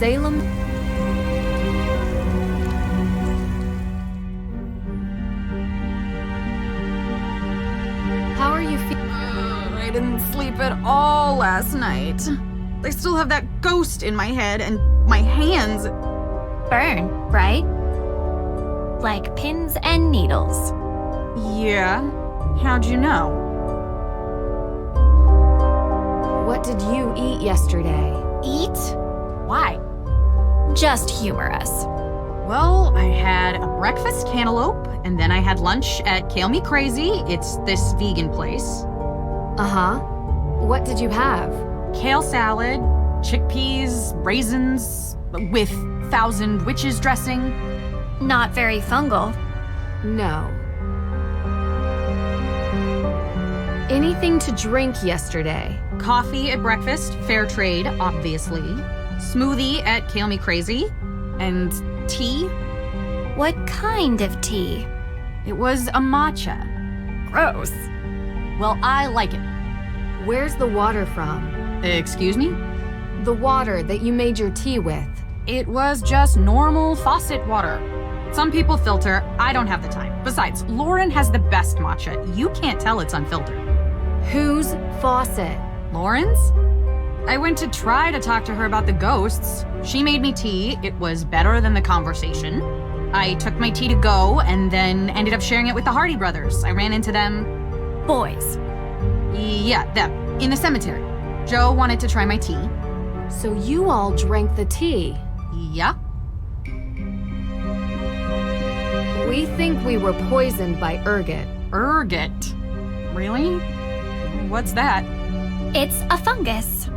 Salem. How are you feeling? I didn't sleep at all last night. I still have that ghost in my head and my hands. Burn, right? Like pins and needles. Yeah? How'd you know? What did you eat yesterday? Eat? Why? Just humor us. Well, I had a breakfast cantaloupe, and then I had lunch at Kale Me Crazy. It's this vegan place. Uh-huh. What did you have? Kale salad, chickpeas, raisins, with 1,000 witches dressing. Not very fungal. No. Anything to drink yesterday? Coffee at breakfast, fair trade, obviously. Smoothie at Kale Me Crazy. And tea. What kind of tea? It was a matcha. Gross. Well, I like it. Where's the water from? Excuse me? The water that you made your tea with. It was just normal faucet water. Some people filter, I don't have the time. Besides, Lauren has the best matcha. You can't tell it's unfiltered. Whose faucet? Lauren's? I went to try to talk to her about the ghosts. She made me tea. It was better than the conversation. I took my tea to go and then ended up sharing it with the Hardy brothers. I ran into them. Boys. Yeah, them. In the cemetery. Joe wanted to try my tea. So you all drank the tea? Yeah. We think we were poisoned by ergot. Ergot? Really? What's that? It's a fungus.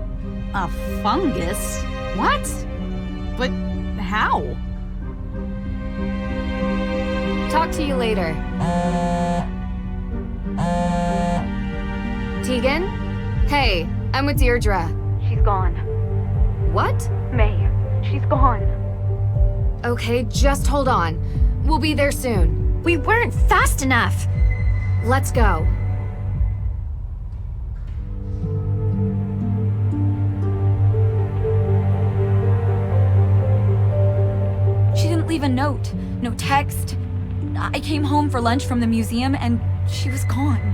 A fungus? What? But how? Talk to you later. Tegan? Hey, I'm with Deirdre. She's gone. What? May. She's gone. Okay, just hold on. We'll be there soon. We weren't fast enough. Let's go. She didn't leave a note, no text. I came home for lunch from the museum and she was gone.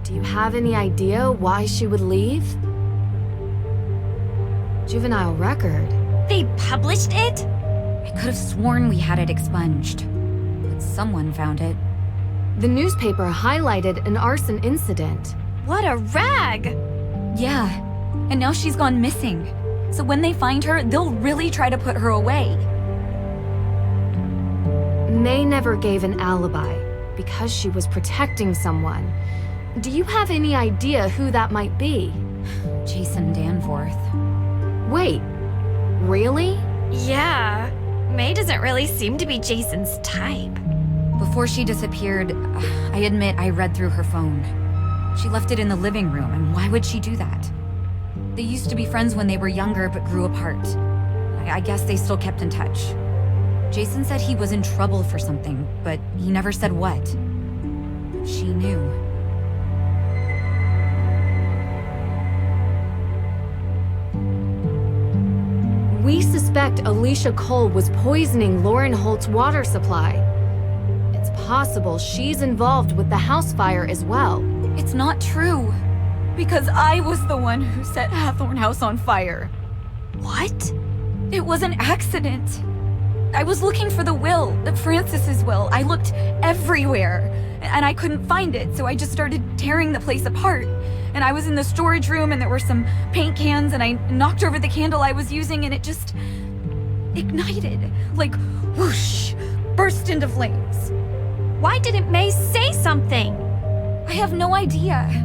Do you have any idea why she would leave? Juvenile record. They published it? I could have sworn we had it expunged, but someone found it. The newspaper highlighted an arson incident. What a rag! Yeah, and now she's gone missing. So when they find her, they'll really try to put her away. May never gave an alibi because she was protecting someone. Do you have any idea who that might be? Jason Danforth. Wait, really? Yeah. May doesn't really seem to be Jason's type. Before she disappeared, I admit I read through her phone. She left it in the living room, and why would she do that? They used to be friends when they were younger, but grew apart. I guess they still kept in touch. Jason said he was in trouble for something, but he never said what. She knew. We suspect Alicia Cole was poisoning Lauren Holt's water supply. It's possible she's involved with the house fire as well. It's not true. Because I was the one who set Hathorn House on fire. What? It was an accident. I was looking for the will, Francis's will. I looked everywhere, and I couldn't find it, so I just started tearing the place apart. And I was in the storage room, and there were some paint cans, and I knocked over the candle I was using, and it just ignited. Like, whoosh, burst into flames. Why didn't May say something? I have no idea.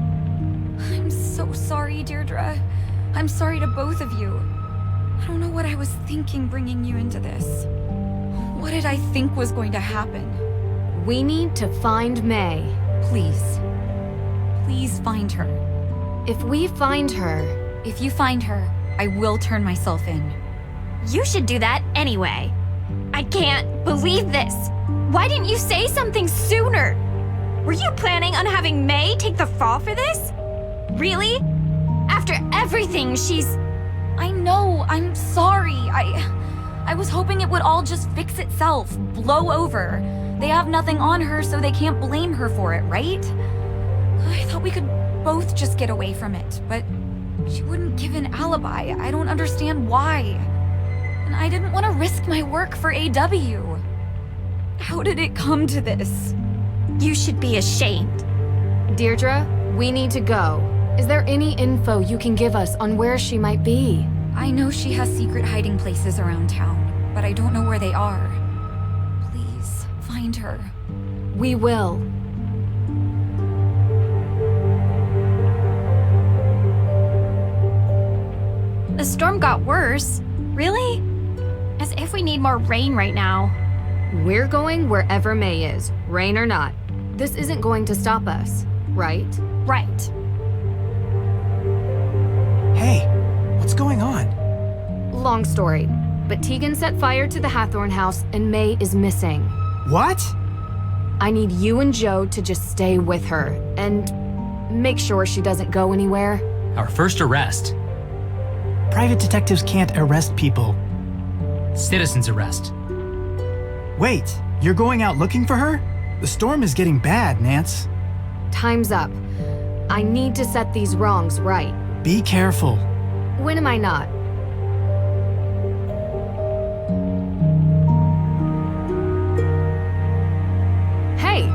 I'm so sorry, Deirdre. I'm sorry to both of you. I don't know what I was thinking bringing you into this. What did I think was going to happen? We need to find May. Please. Please find her. If we find her... If you find her, I will turn myself in. You should do that anyway. I can't believe this. Why didn't you say something sooner? Were you planning on having May take the fall for this? Really? After everything she's... I know, I'm sorry. I was hoping it would all just fix itself, blow over. They have nothing on her, so they can't blame her for it, right? I thought we could both just get away from it, but she wouldn't give an alibi. I don't understand why. And I didn't want to risk my work for AW. How did it come to this? You should be ashamed. Deirdre, we need to go. Is there any info you can give us on where she might be? I know she has secret hiding places around town, but I don't know where they are. Please, find her. We will. The storm got worse. Really? As if we need more rain right now. We're going wherever May is, rain or not. This isn't going to stop us, right? Right. Hey, what's going on? Long story, but Tegan set fire to the Hathorn house and May is missing. What? I need you and Joe to just stay with her and make sure she doesn't go anywhere. Our first arrest. Private detectives can't arrest people. Citizen's arrest. Wait, you're going out looking for her? The storm is getting bad, Nance. Time's up. I need to set these wrongs right. Be careful. When am I not? Hey,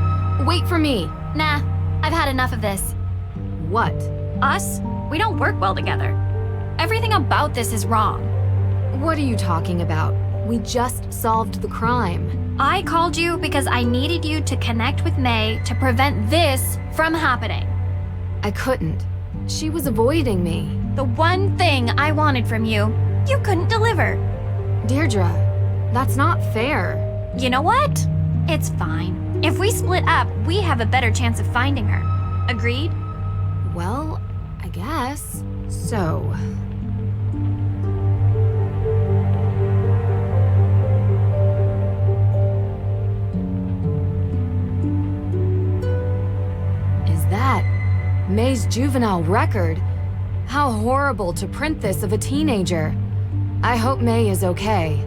wait for me. Nah, I've had enough of this. What? Us? We don't work well together. Everything about this is wrong. What are you talking about? We just solved the crime. I called you because I needed you to connect with May to prevent this from happening. I couldn't. She was avoiding me. The one thing I wanted from you, you couldn't deliver. Deirdre, that's not fair. You know what? It's fine. If we split up, we have a better chance of finding her. Agreed? Well, I guess. So... that? May's juvenile record? How horrible to print this of a teenager. I hope May is okay.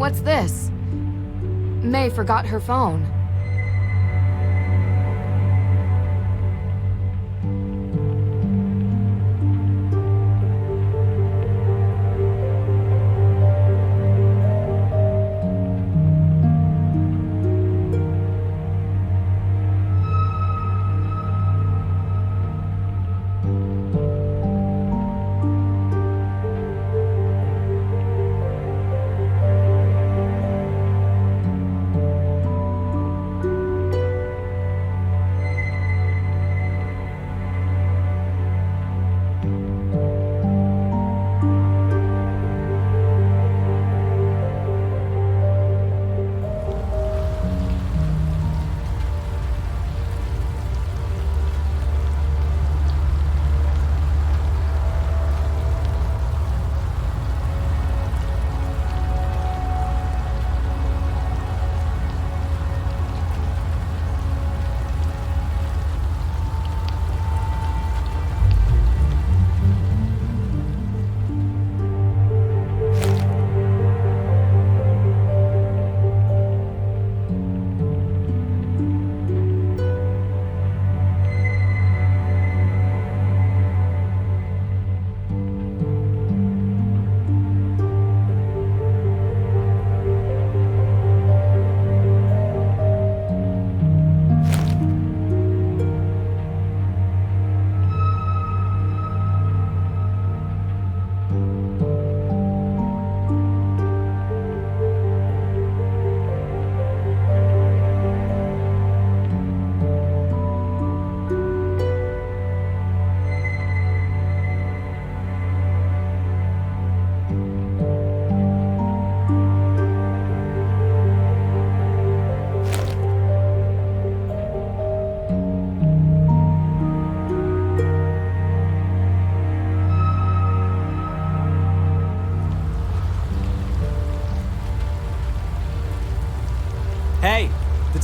What's this? May forgot her phone.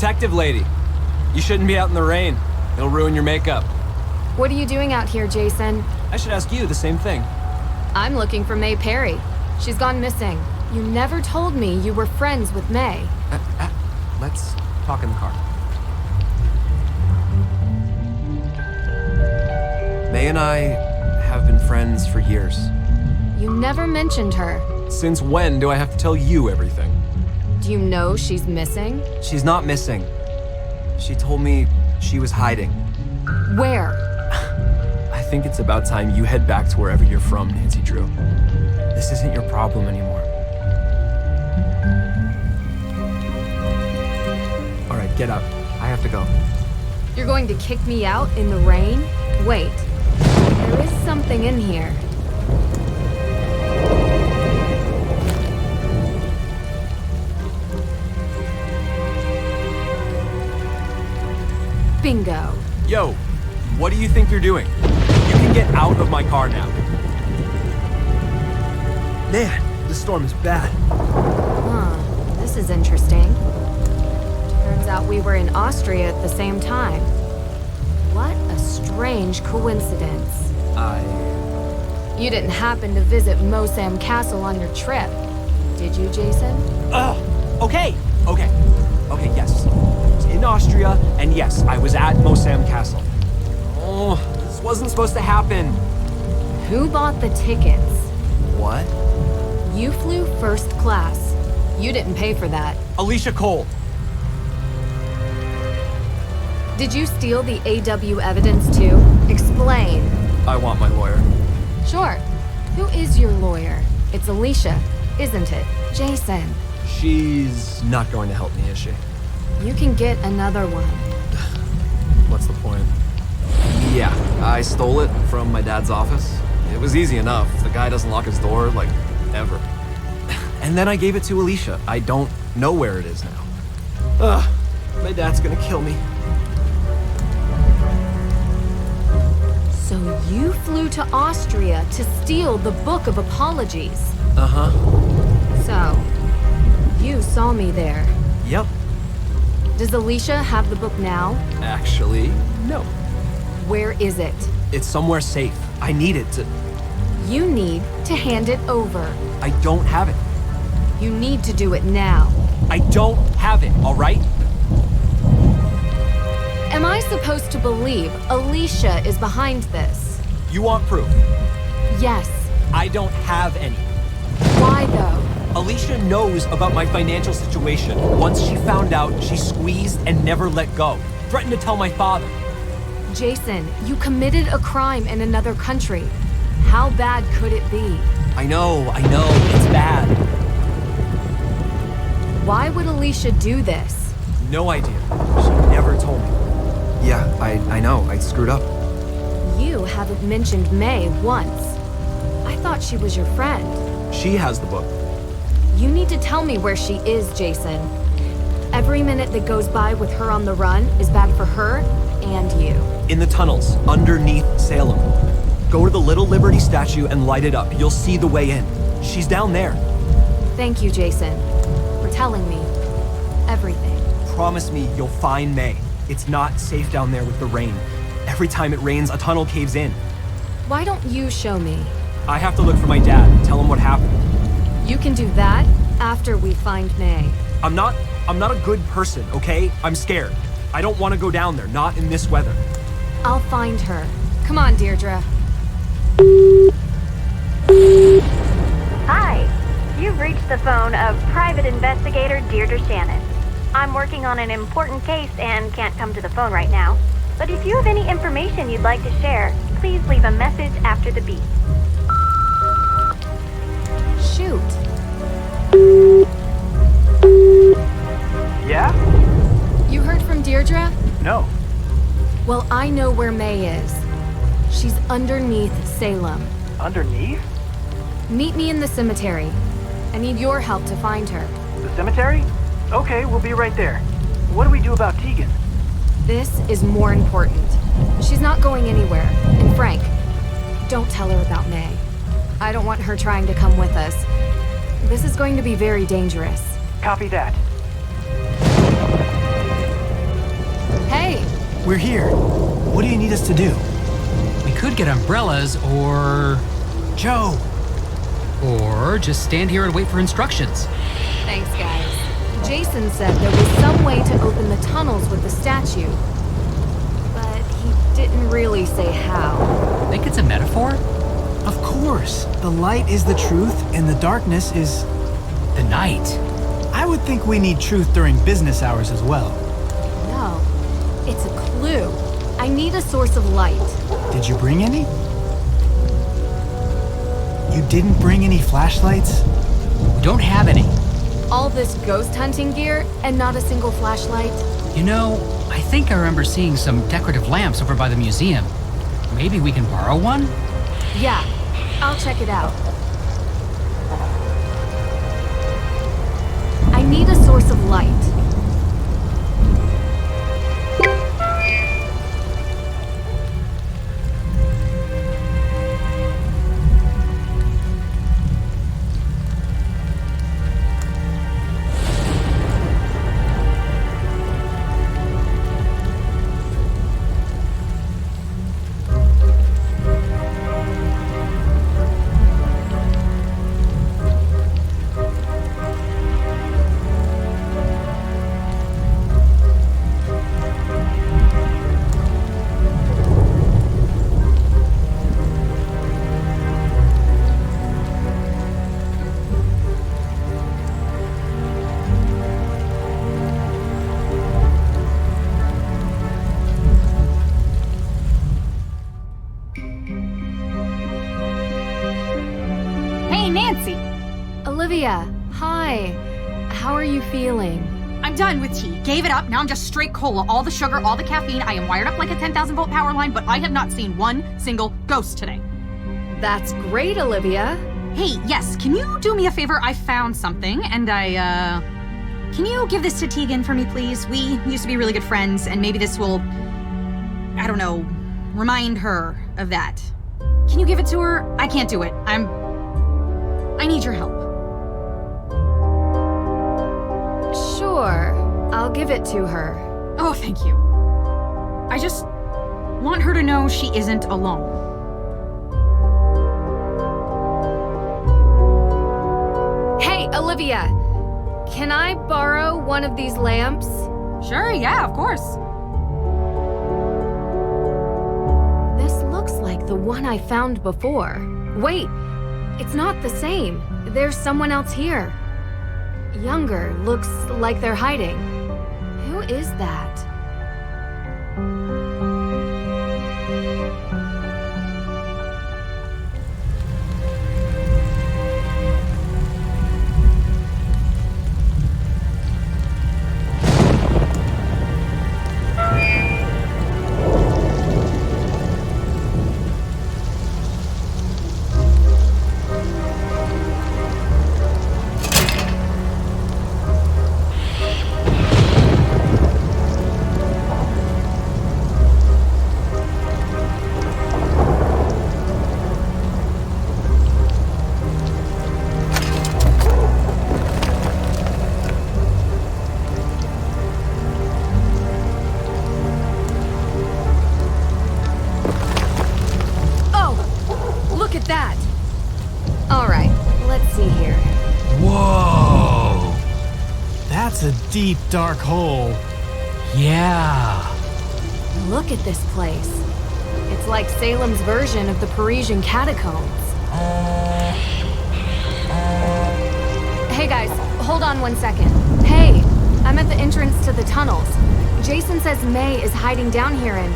Detective lady. You shouldn't be out in the rain. It'll ruin your makeup. What are you doing out here, Jason? I should ask you the same thing. I'm looking for May Perry. She's gone missing. You never told me you were friends with May. Let's talk in the car. May and I have been friends for years. You never mentioned her. Since when do I have to tell you everything? Do you know she's missing? She's not missing. She told me she was hiding. Where? I think it's about time you head back to wherever you're from, Nancy Drew. This isn't your problem anymore. All right, get up. I have to go. You're going to kick me out in the rain? Wait. There is something in here. Bingo. Yo, what do you think you're doing? You can get out of my car now. Man, the storm is bad. Huh, this is interesting. Turns out we were in Austria at the same time. What a strange coincidence. You didn't happen to visit Mosam Castle on your trip, did you, Jason? Okay, yes. I was in Austria, and yes, I was at Mosam Castle. Oh, this wasn't supposed to happen. Who bought the tickets? What? You flew first class. You didn't pay for that. Alicia Cole. Did you steal the AW evidence too? Explain. I want my lawyer. Sure. Who is your lawyer? It's Alicia, isn't it? Jason. She's not going to help me, is she? You can get another one. What's the point? Yeah, I stole it from my dad's office. It was easy enough. The guy doesn't lock his door, like, ever. And then I gave it to Alicia. I don't know where it is now. Ugh, my dad's gonna kill me. So you flew to Austria to steal the Book of Apologies. Uh-huh. So, you saw me there. Yep. Does Alicia have the book now? Actually, no. Where is it? It's somewhere safe. I need it to... You need to hand it over. I don't have it. You need to do it now. I don't have it, all right? Am I supposed to believe Alicia is behind this? You want proof? Yes. I don't have any. Why though? Alicia knows about my financial situation. Once she found out, she squeezed and never let go. Threatened to tell my father. Jason, you committed a crime in another country. How bad could it be? I know, it's bad. Why would Alicia do this? No idea. She never told me. Yeah, I know, I screwed up. You haven't mentioned May once. I thought she was your friend. She has the book. You need to tell me where she is, Jason. Every minute that goes by with her on the run is bad for her and you. In the tunnels, underneath Salem. Go to the Little Liberty statue and light it up. You'll see the way in. She's down there. Thank you, Jason, for telling me everything. Promise me you'll find May. It's not safe down there with the rain. Every time it rains, a tunnel caves in. Why don't you show me? I have to look for my dad and tell him what happened. You can do that after we find May. I'm not a good person, okay? I'm scared. I don't want to go down there, not in this weather. I'll find her. Come on, Deirdre. Hi. You've reached the phone of Private Investigator Deirdre Shannon. I'm working on an important case and can't come to the phone right now. But if you have any information you'd like to share, please leave a message after the beep. Shoot. Yeah? You heard from Deirdre? No. Well, I know where May is. She's underneath Salem. Underneath? Meet me in the cemetery. I need your help to find her. The cemetery? Okay, we'll be right there. What do we do about Tegan? This is more important. She's not going anywhere. And Frank, don't tell her about May. I don't want her trying to come with us. This is going to be very dangerous. Copy that. Hey! We're here. What do you need us to do? We could get umbrellas or just stand here and wait for instructions. Thanks, guys. Jason said there was some way to open the tunnels with the statue. But he didn't really say how. Think it's a metaphor? Of course. The light is the truth, and the darkness is... The night. I would think we need truth during business hours as well. No, it's a clue. I need a source of light. Did you bring any? You didn't bring any flashlights? We don't have any. All this ghost hunting gear and not a single flashlight? You know, I think I remember seeing some decorative lamps over by the museum. Maybe we can borrow one? Yeah, I'll check it out. I need a source of light. Nancy! Olivia, hi. How are you feeling? I'm done with tea. Gave it up. Now I'm just straight cola. All the sugar, all the caffeine. I am wired up like a 10,000 volt power line, but I have not seen one single ghost today. That's great, Olivia. Hey, yes, can you do me a favor? I found something, and can you give this to Tegan for me, please? We used to be really good friends, and maybe this will, I don't know, remind her of that. Can you give it to her? I can't do it. I need your help. Sure, I'll give it to her. Oh, thank you. I just want her to know she isn't alone. Hey, Olivia, can I borrow one of these lamps? Sure, yeah, of course. This looks like the one I found before. Wait, it's not the same. There's someone else here. Younger, looks like they're hiding. Who is that? Deep, dark hole. Yeah. Look at this place. It's like Salem's version of the Parisian catacombs. Hey guys, hold on one second. Hey, I'm at the entrance to the tunnels. Jason says May is hiding down here and...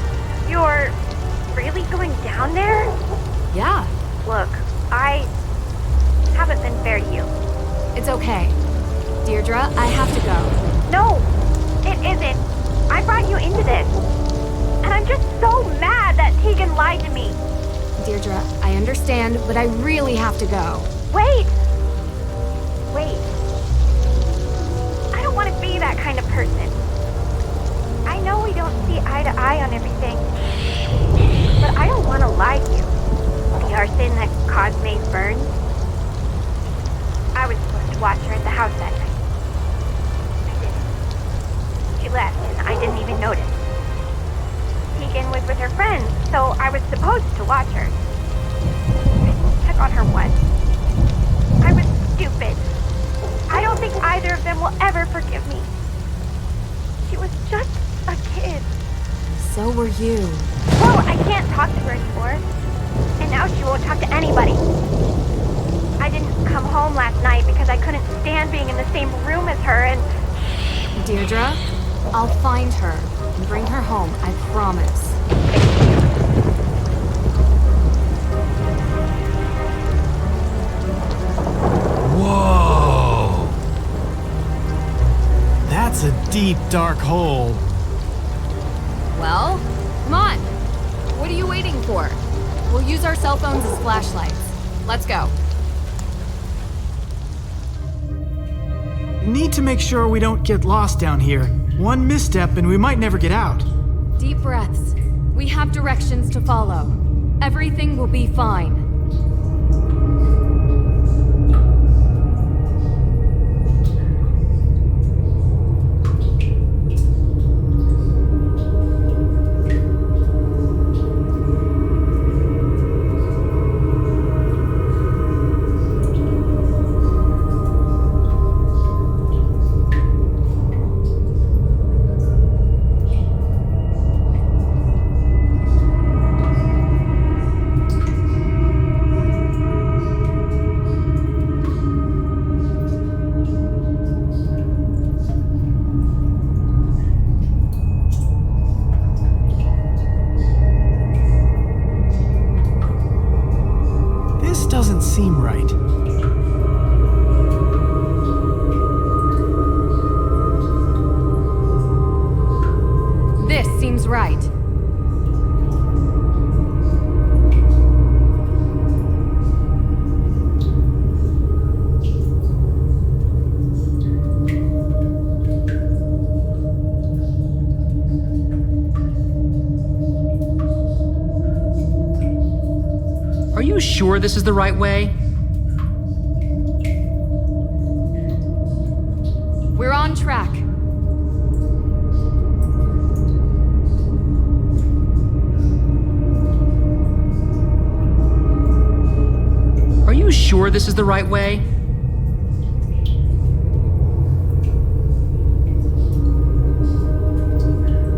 You're really going down there? Yeah. Look, I haven't been fair to you. It's okay. Deirdre, I have to go. No, it isn't. I brought you into this. And I'm just so mad that Tegan lied to me. Deirdre, I understand, but I really have to go. Wait. I don't want to be that kind of person. I know we don't see eye to eye on everything, but I don't want to lie to you. The arson that caused May's burns. I was supposed to watch her at the house that night. She left, and I didn't even notice. with her friends, so I was supposed to watch her. I check on her once. I was stupid. I don't think either of them will ever forgive me. She was just a kid. So were you. Well, I can't talk to her anymore. And now she won't talk to anybody. I didn't come home last night because I couldn't stand being in the same room as her and... Deirdre, I'll find her and bring her home, I promise. Whoa! That's a deep, dark hole. Well, come on. What are you waiting for? We'll use our cell phones as flashlights. Let's go. Need to make sure we don't get lost down here. One misstep and we might never get out. Deep breaths. We have directions to follow. Everything will be fine. Doesn't seem right. This seems right. Are you sure this is the right way? We're on track. Are you sure this is the right way?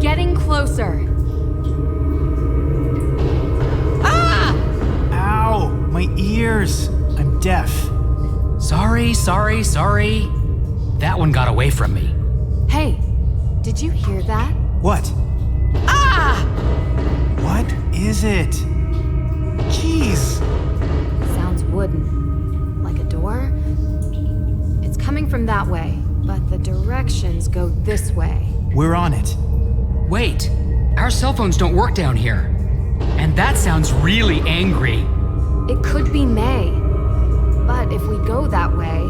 Getting closer. My ears. I'm deaf. Sorry. That one got away from me. Hey, did you hear that? What? What is it? Jeez. Sounds wooden. Like a door? It's coming from that way, but the directions go this way. We're on it. Wait, our cell phones don't work down here. And that sounds really angry. It could be May. But if we go that way,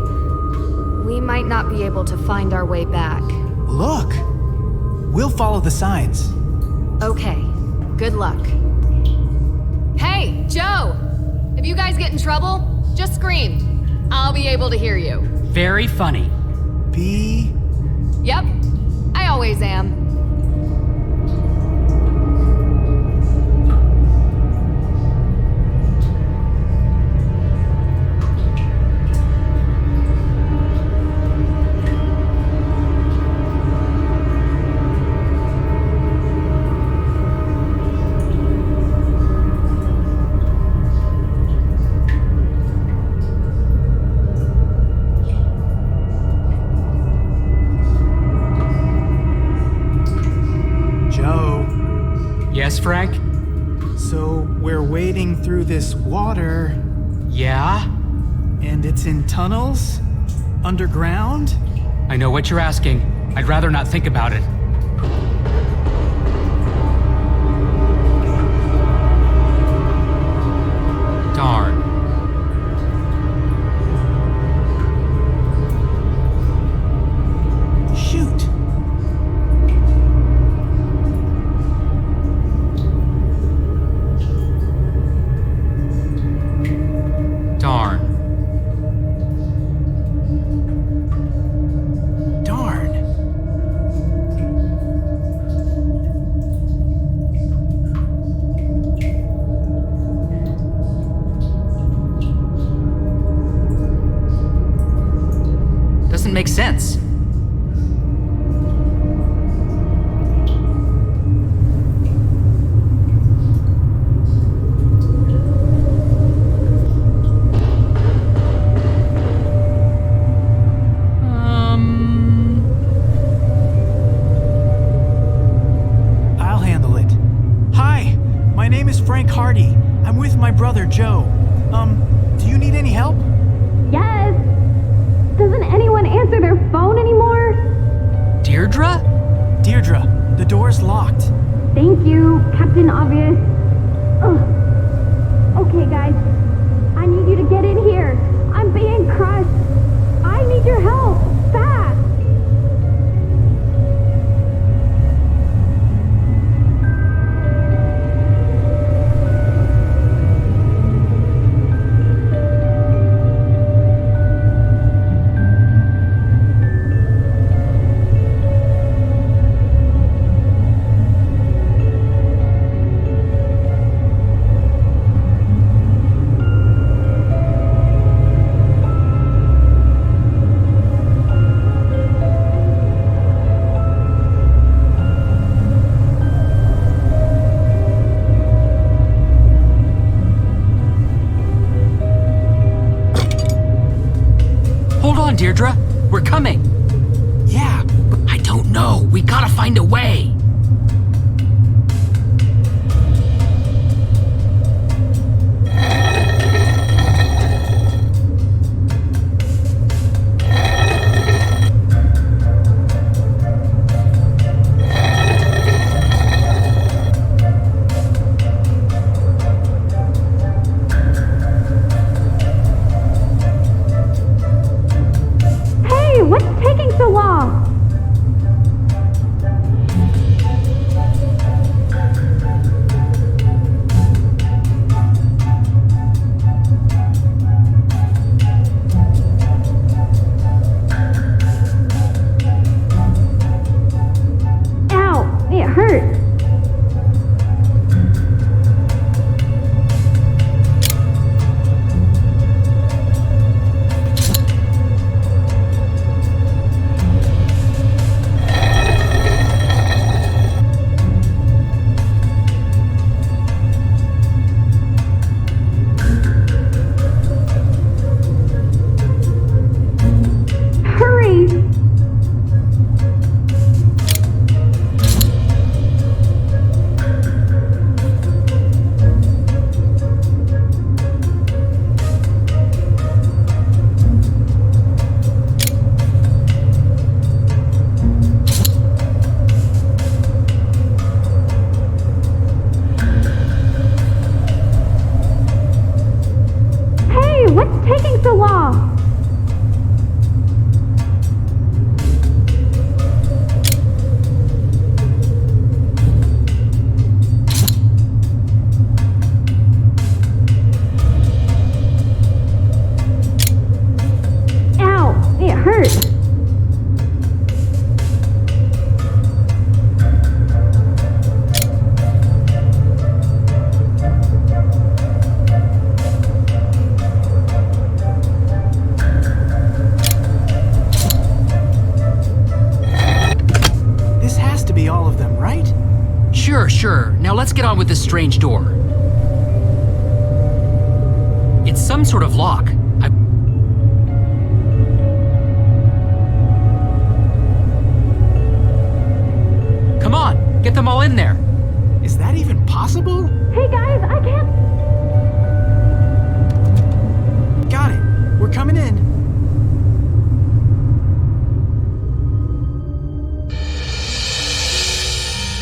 we might not be able to find our way back. Look! We'll follow the signs. Okay, good luck. Hey, Joe! If you guys get in trouble, just scream. I'll be able to hear you. Very funny. B? Yep, I always am. Yes, Frank? So we're wading through this water. Yeah? And it's in tunnels? Underground? I know what you're asking. I'd rather not think about it. Darn. Shoot. Darn. Darn. Frank Hardy. I'm with my brother, Joe. Do you need any help? Yes. Doesn't anyone answer their phone anymore? Deirdre? Deirdre, the door's locked. Thank you, Captain Obvious. Ugh. Okay, guys. I need you to get in here. I'm being crushed. I need your help. Fast. Deirdre, we're coming. Yeah, but I don't know. We gotta find a way. What's taking so long? Ow, it hurts. What's taking so long? Ow, it hurts. Sure. Now let's get on with this strange door. It's some sort of lock. Come on, get them all in there. Is that even possible? Hey guys, I can't... Got it. We're coming in.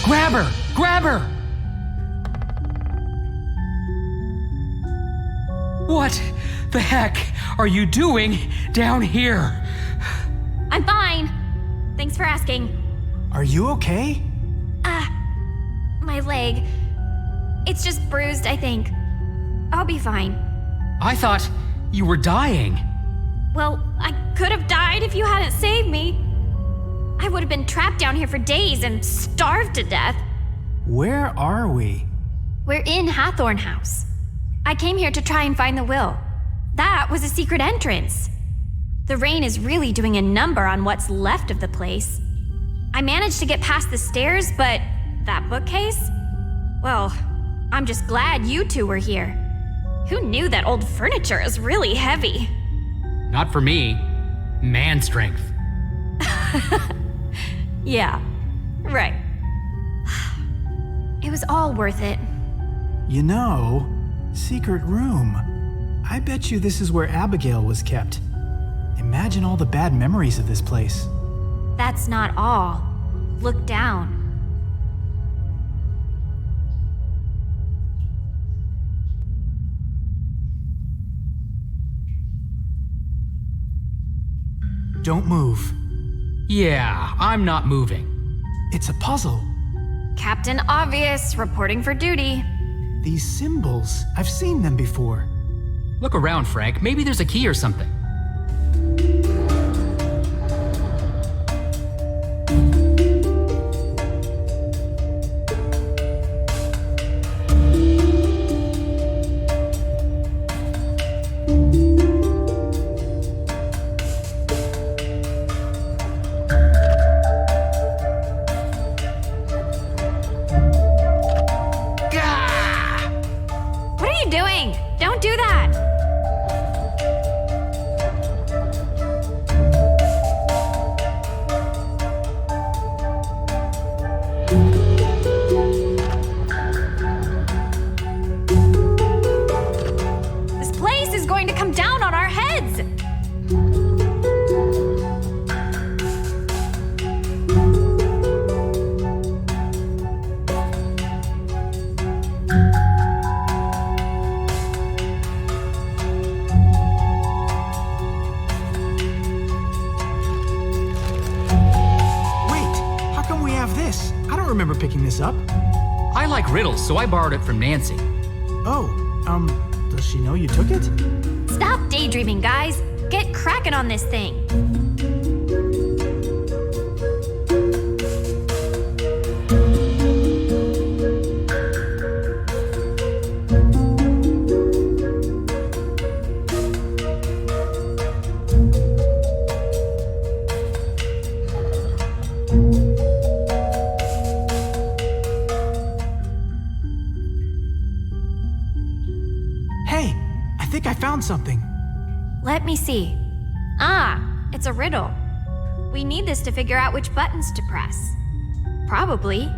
Grab her! Grab her! What the heck are you doing down here? I'm fine. Thanks for asking. Are you okay? My leg. It's just bruised, I think. I'll be fine. I thought you were dying. Well, I could have died if you hadn't saved me. I would have been trapped down here for days and starved to death. Where are we? We're in Hathorn House. I came here to try and find the will. That was a secret entrance. The rain is really doing a number on what's left of the place. I managed to get past the stairs, but that bookcase? Well, I'm just glad you two were here. Who knew that old furniture is really heavy? Not for me. Man strength. Yeah, right. It was all worth it. You know, secret room. I bet you this is where Abigail was kept. Imagine all the bad memories of this place. That's not all. Look down. Don't move. Yeah, I'm not moving. It's a puzzle. Captain Obvious, reporting for duty. These symbols, I've seen them before. Look around, Frank. Maybe there's a key or something. What are you doing? Don't do that! This place is going to come down on our heads! Wait, how come we have this? I don't remember picking this up. I like riddles, so I borrowed it from Nancy. Oh, does she know you took it? Stop daydreaming, guys. Get cracking on this thing. Hey, I think I found something. Let me see. Ah, it's a riddle. We need this to figure out which buttons to press. Probably.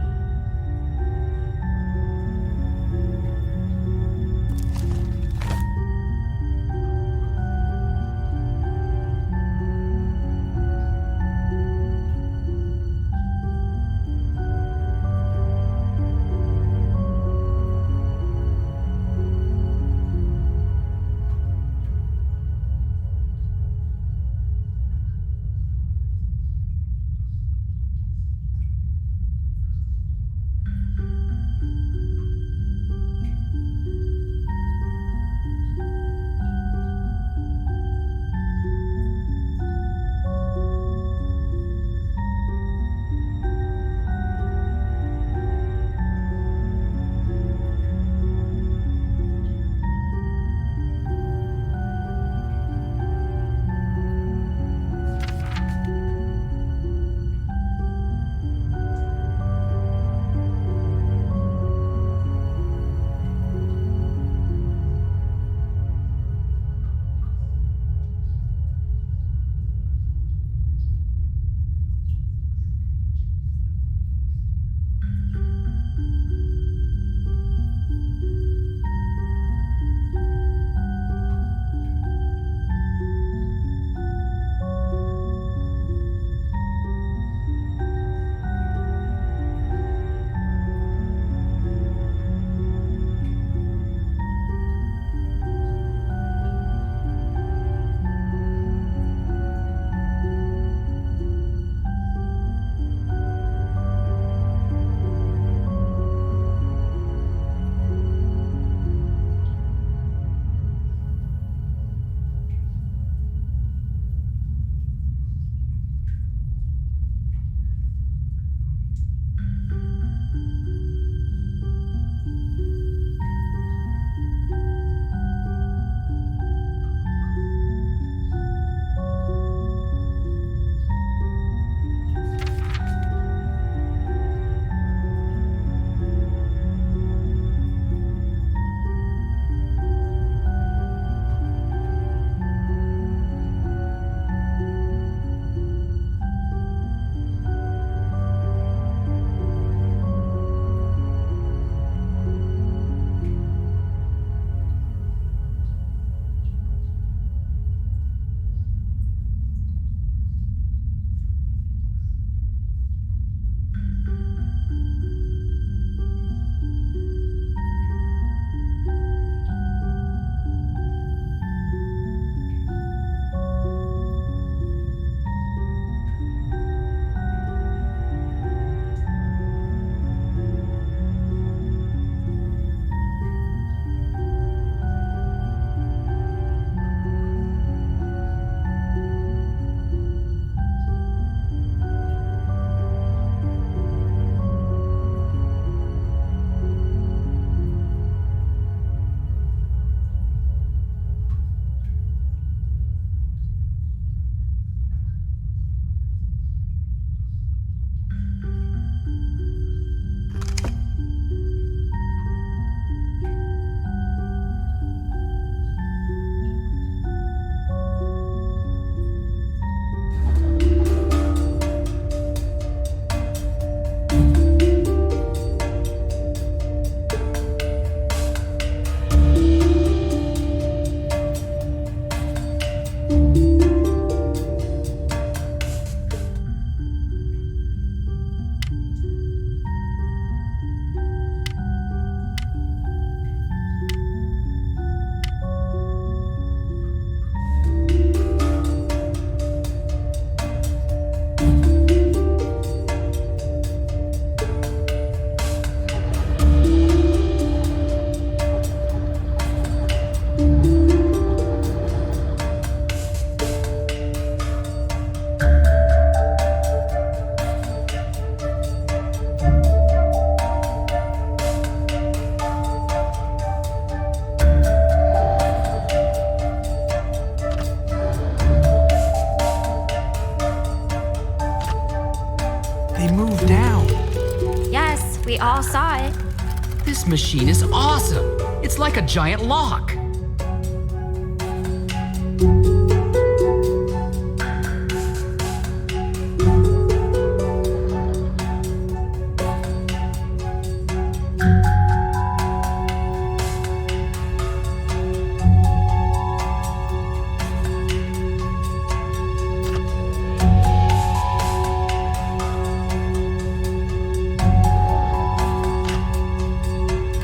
This machine is awesome. It's like a giant lock.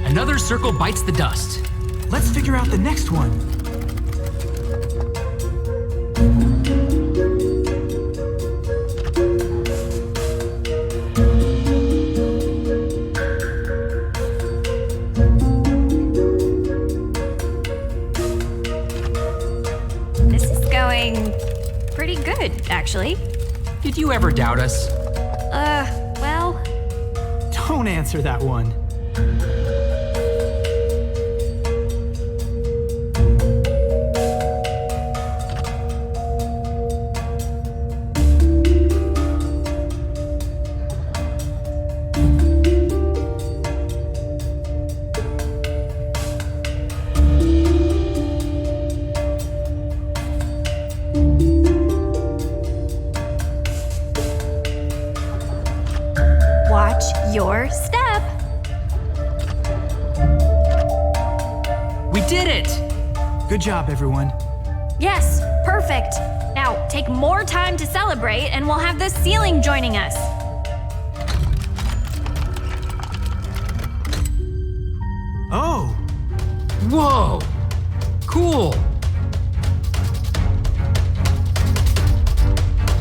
Another circle bites the dust. Let's figure out the next one. This is going pretty good, actually. Did you ever doubt us? Well, Don't answer that one. watch your step. We did it! Good job, everyone. Yes, perfect. Now, take more time to celebrate, and we'll have the ceiling joining us. Oh, Whoa! Cool!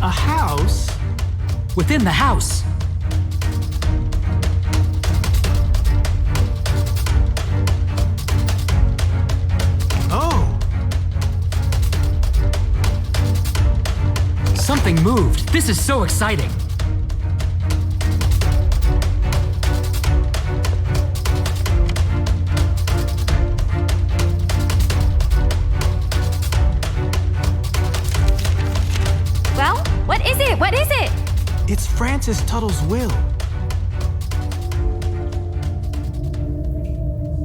a house? Within the house. Oh, Something moved. This is so exciting. Well, what is it? What is it? it's Francis Tuttle's will.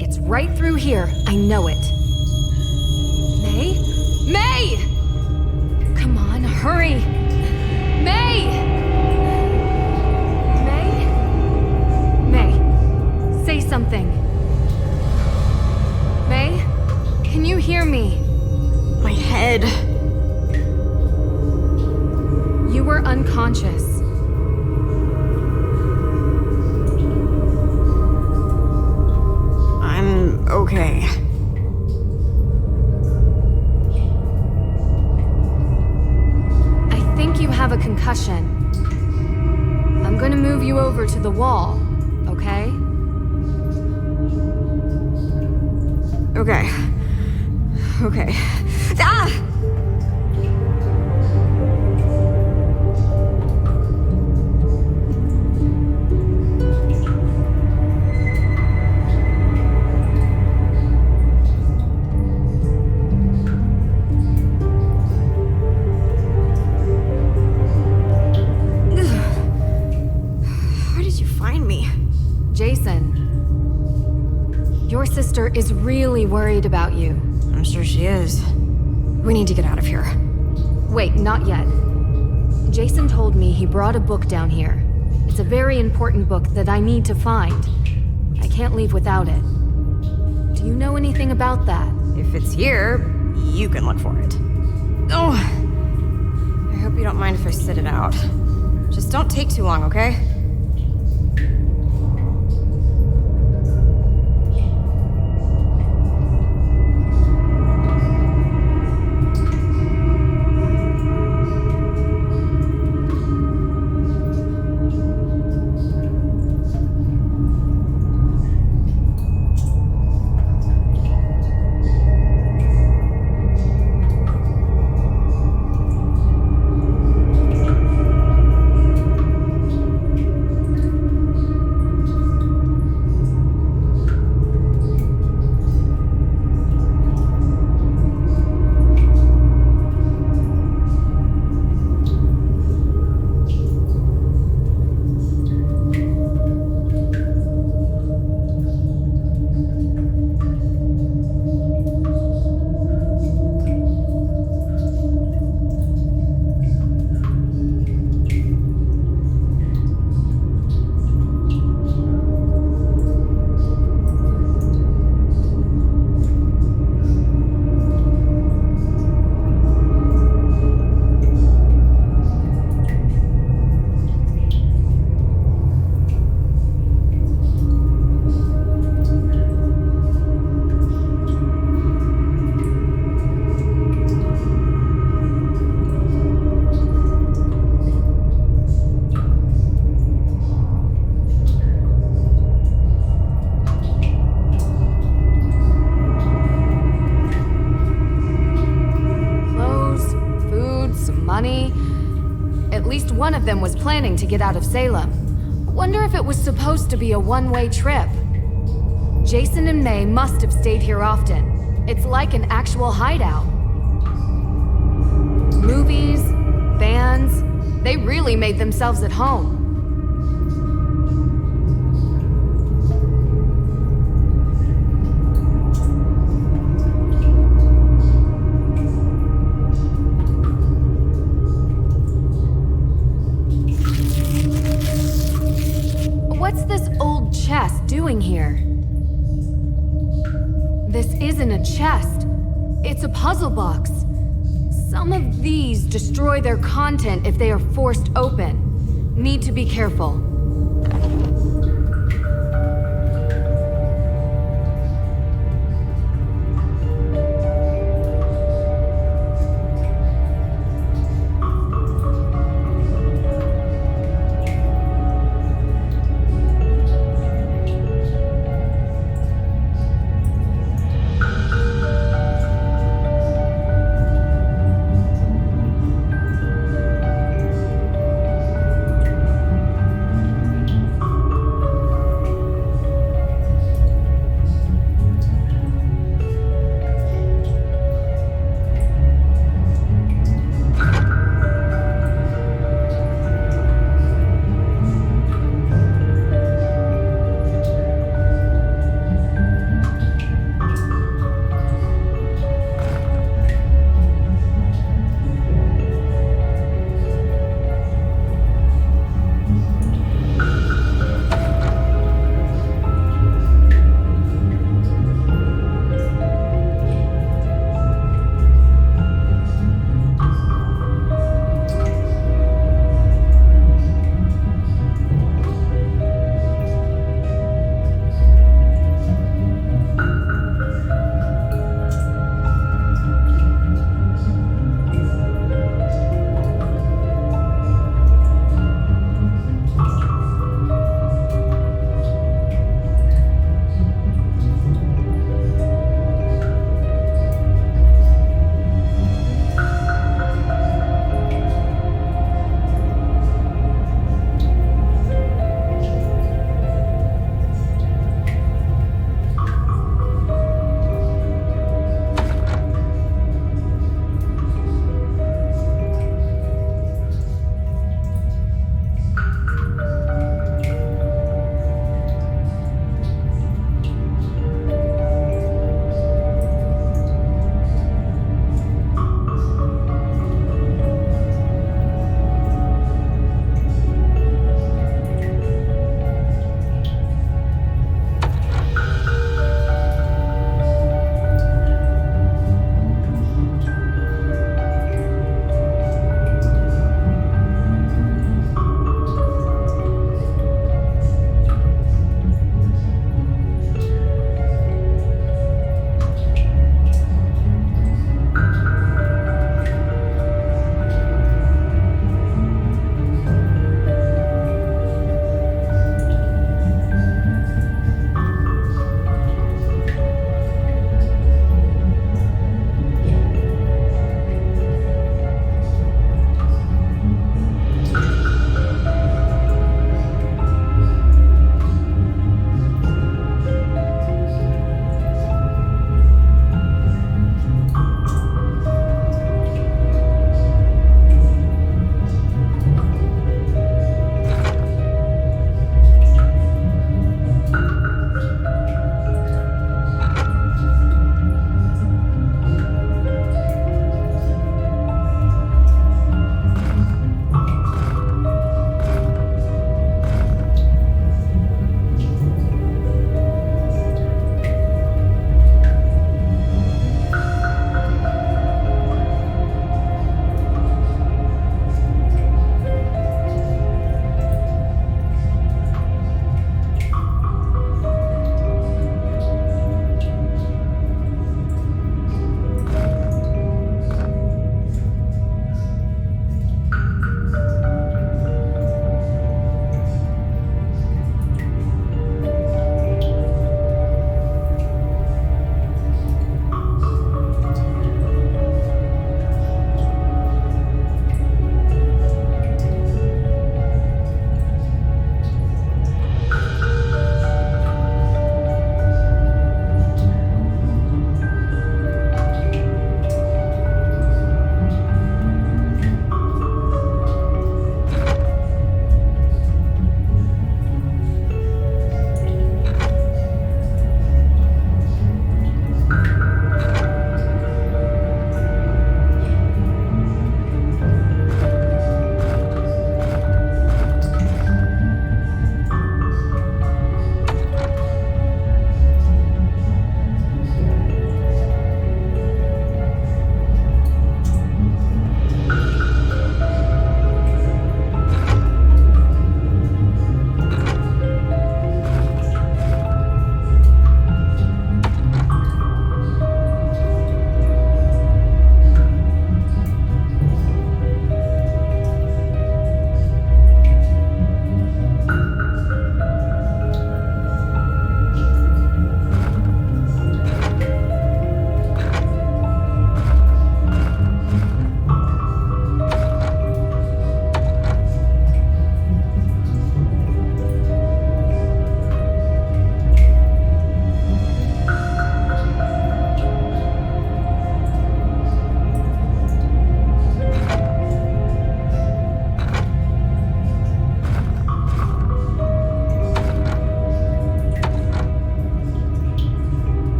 It's right through here. I know it. May? May! Come on, hurry! May! May? May, say something. May? Can you hear me? My head. You were unconscious. I'm okay. I think you have a concussion. I'm gonna move you over to the wall, okay? Okay. Okay. Ah! How did you find me? Jason, your sister is really worried about you. I'm sure she is. We need to get out of here. Wait, not yet. Jason told me he brought a book down here. It's a very important book that I need to find. I can't leave without it. Do you know anything about that? If it's here, you can look for it. Oh! I hope you don't mind if I sit it out. Just don't take too long, okay? of them was planning to get out of Salem. Wonder if it was supposed to be a one-way trip. Jason and May must have stayed here often. It's like an actual hideout. Movies, bands, they really made themselves at home. What's this old chest doing here? This isn't a chest. It's a puzzle box. Some of these destroy their content if they are forced open. Need to be careful.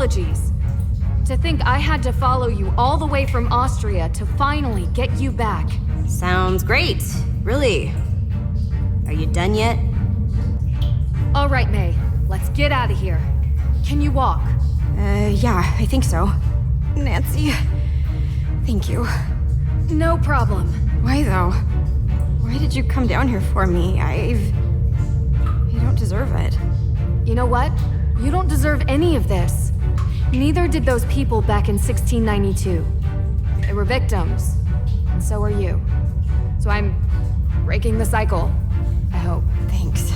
apologies. To think I had to follow you all the way from Austria to finally get you back. Sounds great. Really. Are you done yet? All right, May. Let's get out of here. Can you walk? Yeah, I think so. Nancy, thank you. No problem. Why though? Why did you come down here for me? You don't deserve it. You know what? You don't deserve any of this. Neither did those people back in 1692. They were victims, and so are you. So I'm breaking the cycle, I hope. Thanks.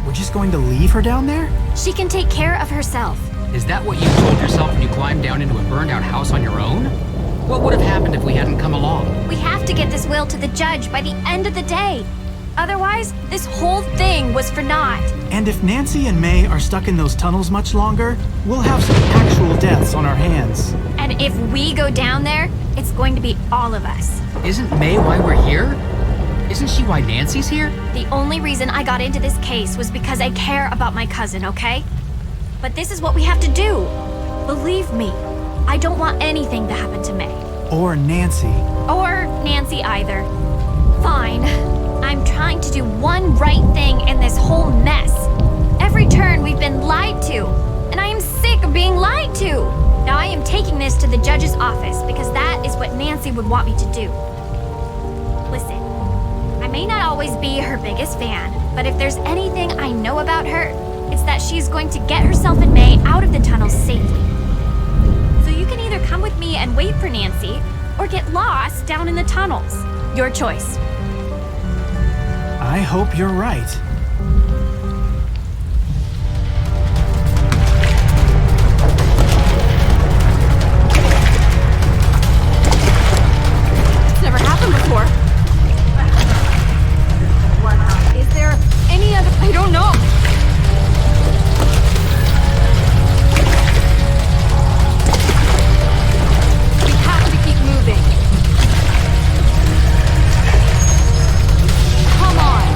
We're just going to leave her down there? She can take care of herself. Is that what you told yourself when you climbed down into a burned-out house on your own? What would have happened if we hadn't come along? We have to get this will to the judge by the end of the day. Otherwise, this whole thing was for naught. And if Nancy and May are stuck in those tunnels much longer, we'll have some actual deaths on our hands. And if we go down there, it's going to be all of us. Isn't May why we're here? Isn't she why Nancy's here? The only reason I got into this case was because I care about my cousin, okay? But this is what we have to do. Believe me, I don't want anything to happen to May. Or Nancy. Or Nancy either. Fine. I'm trying to do one right thing in this whole mess. Every turn we've been lied to, and I am sick of being lied to. Now I am taking this to the judge's office because that is what Nancy would want me to do. Listen, I may not always be her biggest fan, but if there's anything I know about her, it's that she's going to get herself and May out of the tunnels safely. So you can either come with me and wait for Nancy, or get lost down in the tunnels. Your choice. I hope you're right. It's never happened before. Is there any other... I don't know. We have to keep moving. Come on.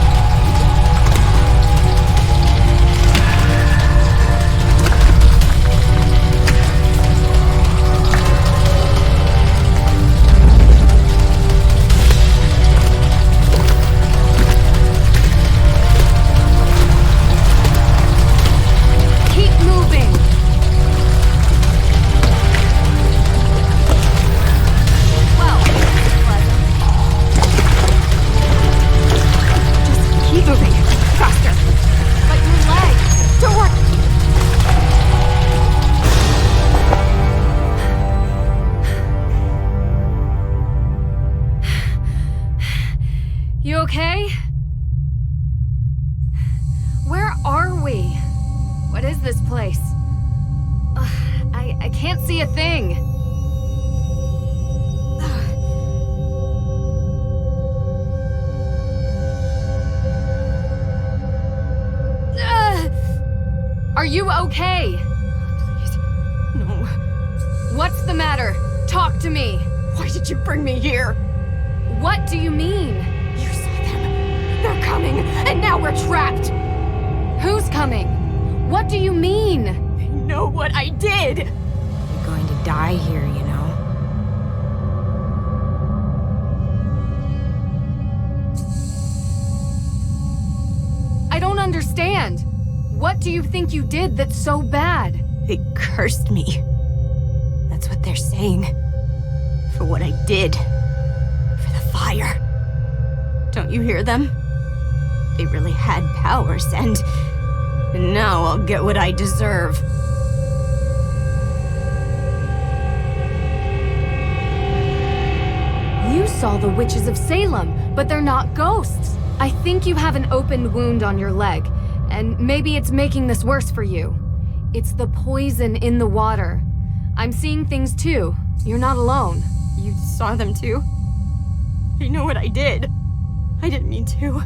Keep moving. Well, pleasant. Just keep moving. Faster. But your leg. Don't worry. You okay? Where are we? What is this place? I can't see a thing. Are you okay? Please. No. What's the matter? Talk to me. Why did you bring me here? What do you mean? You saw them. They're coming, and now we're trapped. Who's coming? What do you mean? They know what I did. You're going to die here, you know. I don't understand. What do you think you did that's so bad? They cursed me. That's what they're saying. For what I did. For the fire. Don't you hear them? They really had powers, and now I'll get what I deserve. You saw the witches of Salem, but they're not ghosts. I think you have an open wound on your leg, and maybe it's making this worse for you. It's the poison in the water. I'm seeing things too. You're not alone. You saw them too? They know what I did. I didn't mean to.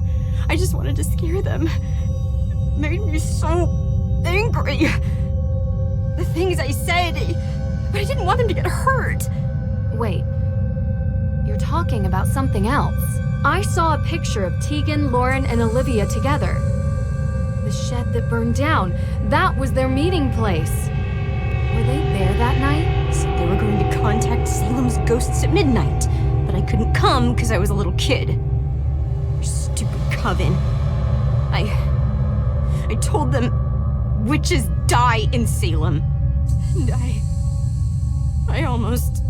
I just wanted to scare them. It made me so angry. The things I said, but I didn't want them to get hurt. Wait. You're talking about something else. I saw a picture of Tegan, Lauren, and Olivia together. The shed that burned down. That was their meeting place. Were they there that night? Said they were going to contact Salem's ghosts at midnight, but I couldn't come because I was a little kid. Your stupid coven. I told them witches die in Salem. And I almost...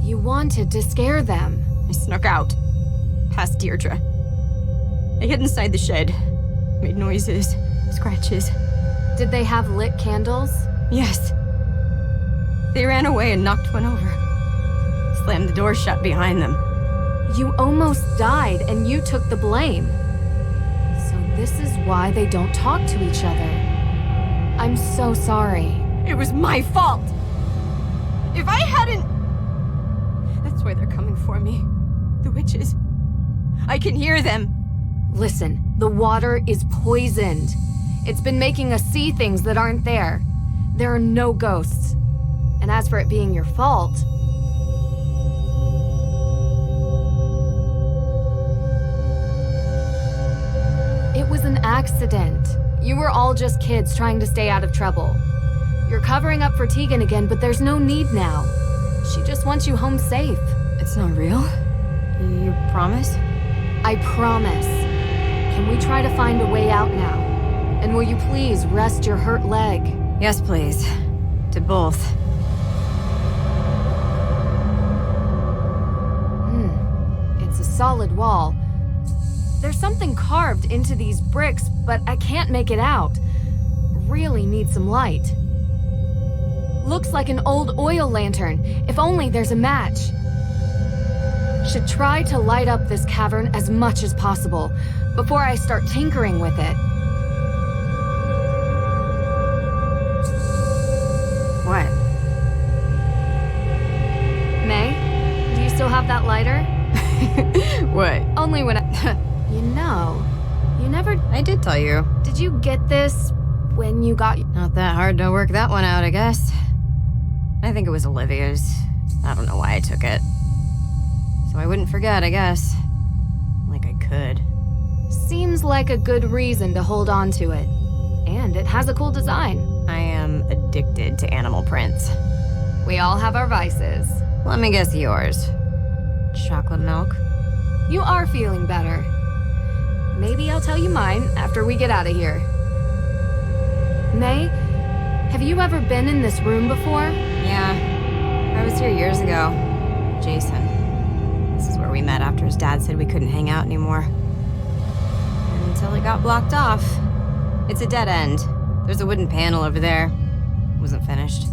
You wanted to scare them. I snuck out, past Deirdre. I hid inside the shed, made noises, scratches. Did they have lit candles? Yes. They ran away and knocked one over. Slammed the door shut behind them. You almost died and you took the blame. So this is why they don't talk to each other. I'm so sorry. It was my fault! If I hadn't... That's why they're coming for me. The witches. I can hear them. Listen, the water is poisoned. It's been making us see things that aren't there. There are no ghosts. And as for it being your fault... It was an accident. You were all just kids trying to stay out of trouble. You're covering up for Tegan again, but there's no need now. She just wants you home safe. It's not real? You promise? I promise. Can we try to find a way out now? And will you please rest your hurt leg? Yes, please. To both. It's a solid wall. There's something carved into these bricks, but I can't make it out. Really need some light. Looks like an old oil lantern, if only there's a match. Should try to light up this cavern as much as possible before I start tinkering with it. What? May, do you still have that lighter? What? Only when I... you never... I did tell you. Did you get this when you got... Not that hard to work that one out, I guess. I think it was Olivia's. I don't know why I took it. So I wouldn't forget, I guess. Like I could. Seems like a good reason to hold on to it. And it has a cool design. I am addicted to animal prints. We all have our vices. Let me guess yours. Chocolate milk? You are feeling better. Maybe I'll tell you mine after we get out of here. May, have you ever been in this room before? Yeah. I was here years ago. Jason. This is where we met after his dad said we couldn't hang out anymore. Until it got blocked off. It's a dead end. There's a wooden panel over there. Wasn't finished.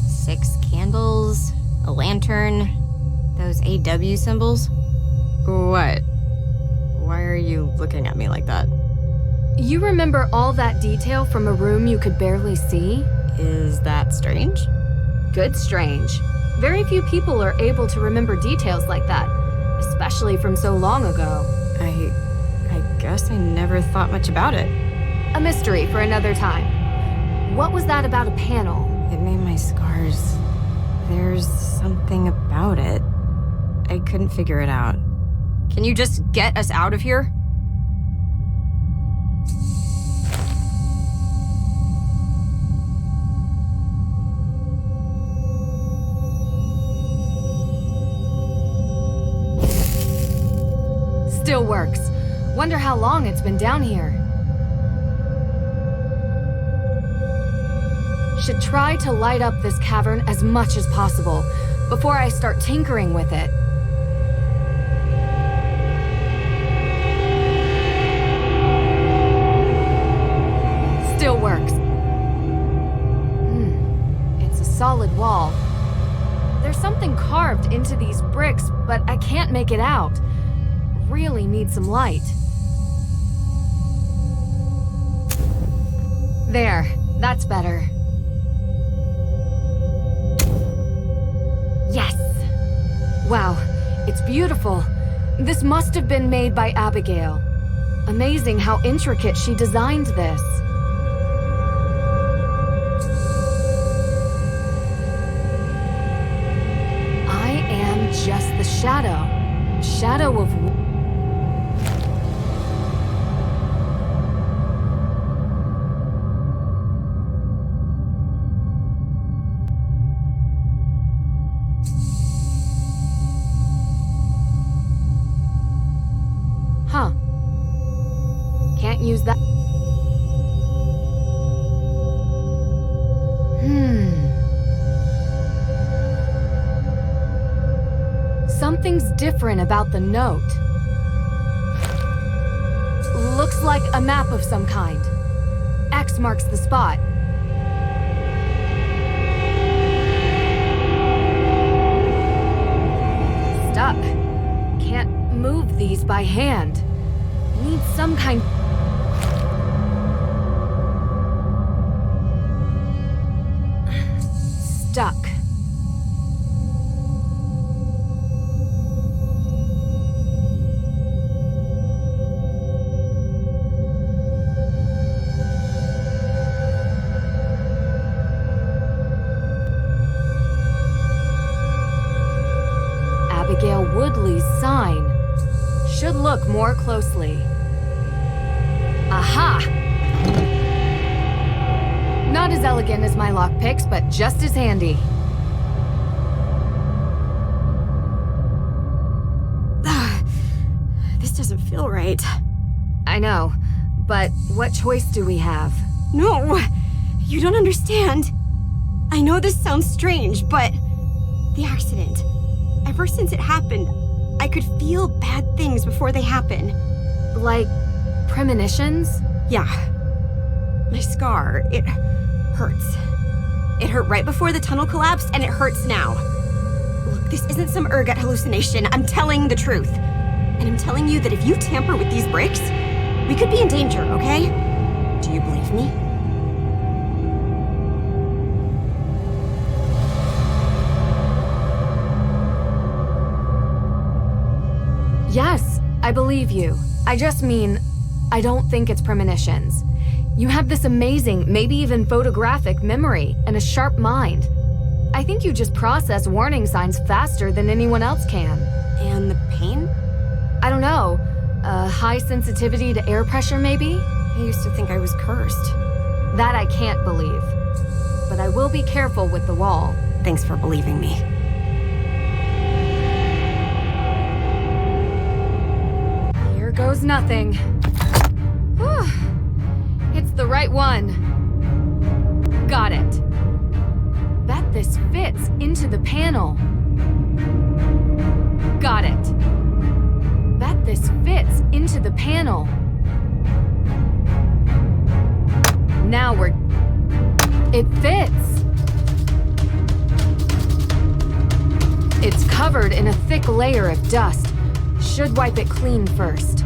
6 candles, a lantern, those AW symbols. What? Why are you looking at me like that? You remember all that detail from a room you could barely see? Is that strange? Good strange. Very few people are able to remember details like that, especially from so long ago. I guess I never thought much about it. A mystery for another time. What was that about a panel? It made my scars. There's something about it. I couldn't figure it out. Can you just get us out of here? Still works. Wonder how long it's been down here. Should try to light up this cavern as much as possible before I start tinkering with it. Still works. It's a solid wall. There's something carved into these bricks, but I can't make it out. Really need some light. There, that's better. Yes! Wow, it's beautiful. This must have been made by Abigail. Amazing how intricate she designed this. I am just the shadow. Shadow of... Something's different about the note. Looks like a map of some kind. X marks the spot. Stuck. Can't move these by hand. Need some kind... Stuck. Abigail Woodley's sign. Should look more closely. Aha! Not as elegant as my lockpicks, but just as handy. This doesn't feel right. I know, but what choice do we have? No, you don't understand. I know this sounds strange, but the accident, ever since it happened, I could feel bad things before they happen. Like premonitions? Yeah. My scar, it hurts. It hurt right before the tunnel collapsed, and it hurts now. Look, this isn't some ergot hallucination. I'm telling the truth. And I'm telling you that if you tamper with these bricks, we could be in danger, okay? Do you believe me? Yes, I believe you. I just mean, I don't think it's premonitions. You have this amazing, maybe even photographic memory and a sharp mind. I think you just process warning signs faster than anyone else can. And the pain? I don't know. A high sensitivity to air pressure, maybe? I used to think I was cursed. That I can't believe. But I will be careful with the wall. Thanks for believing me. Here goes nothing. Whew. It's the right one. Got it. Bet this fits into the panel. Got it. Bet this fits into the panel. Now we're... It fits. It's covered in a thick layer of dust. Should wipe it clean first.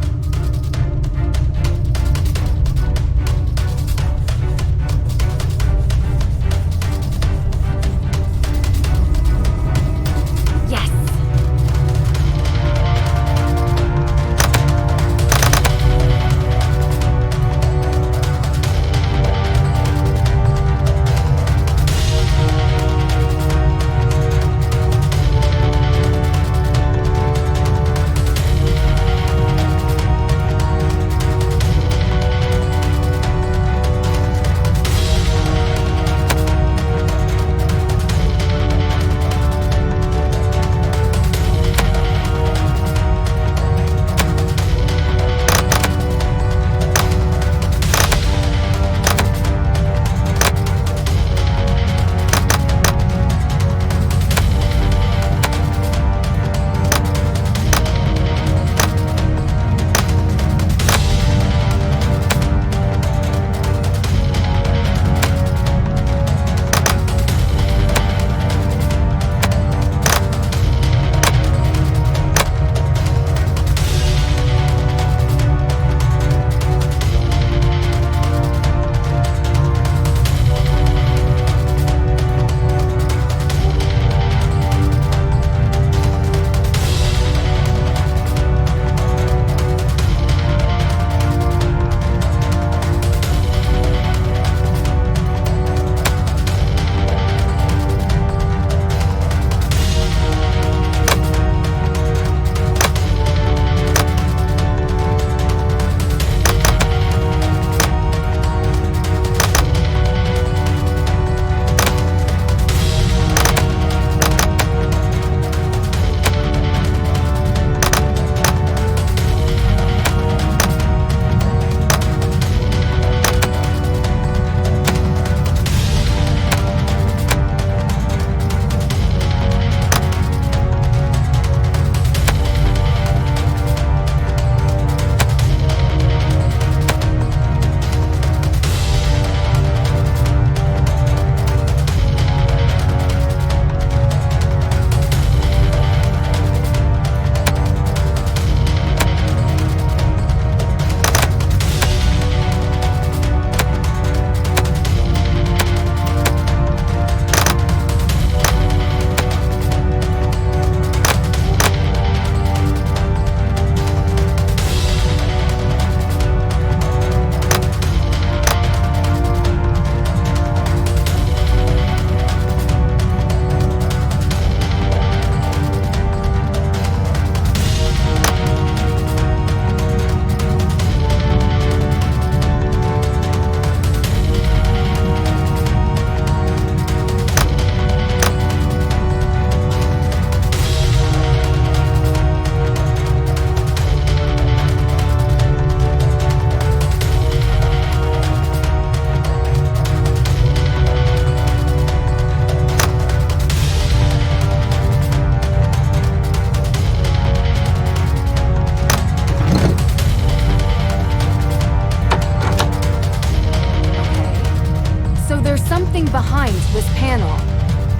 something behind this panel.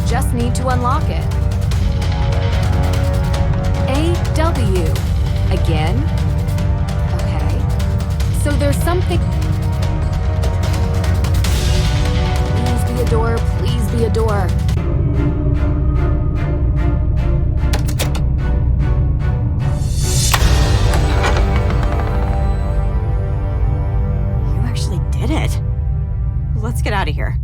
Just need to unlock it. AW. Again? Okay. So there's something... Please be a door, please be a door. You actually did it. Let's get out of here.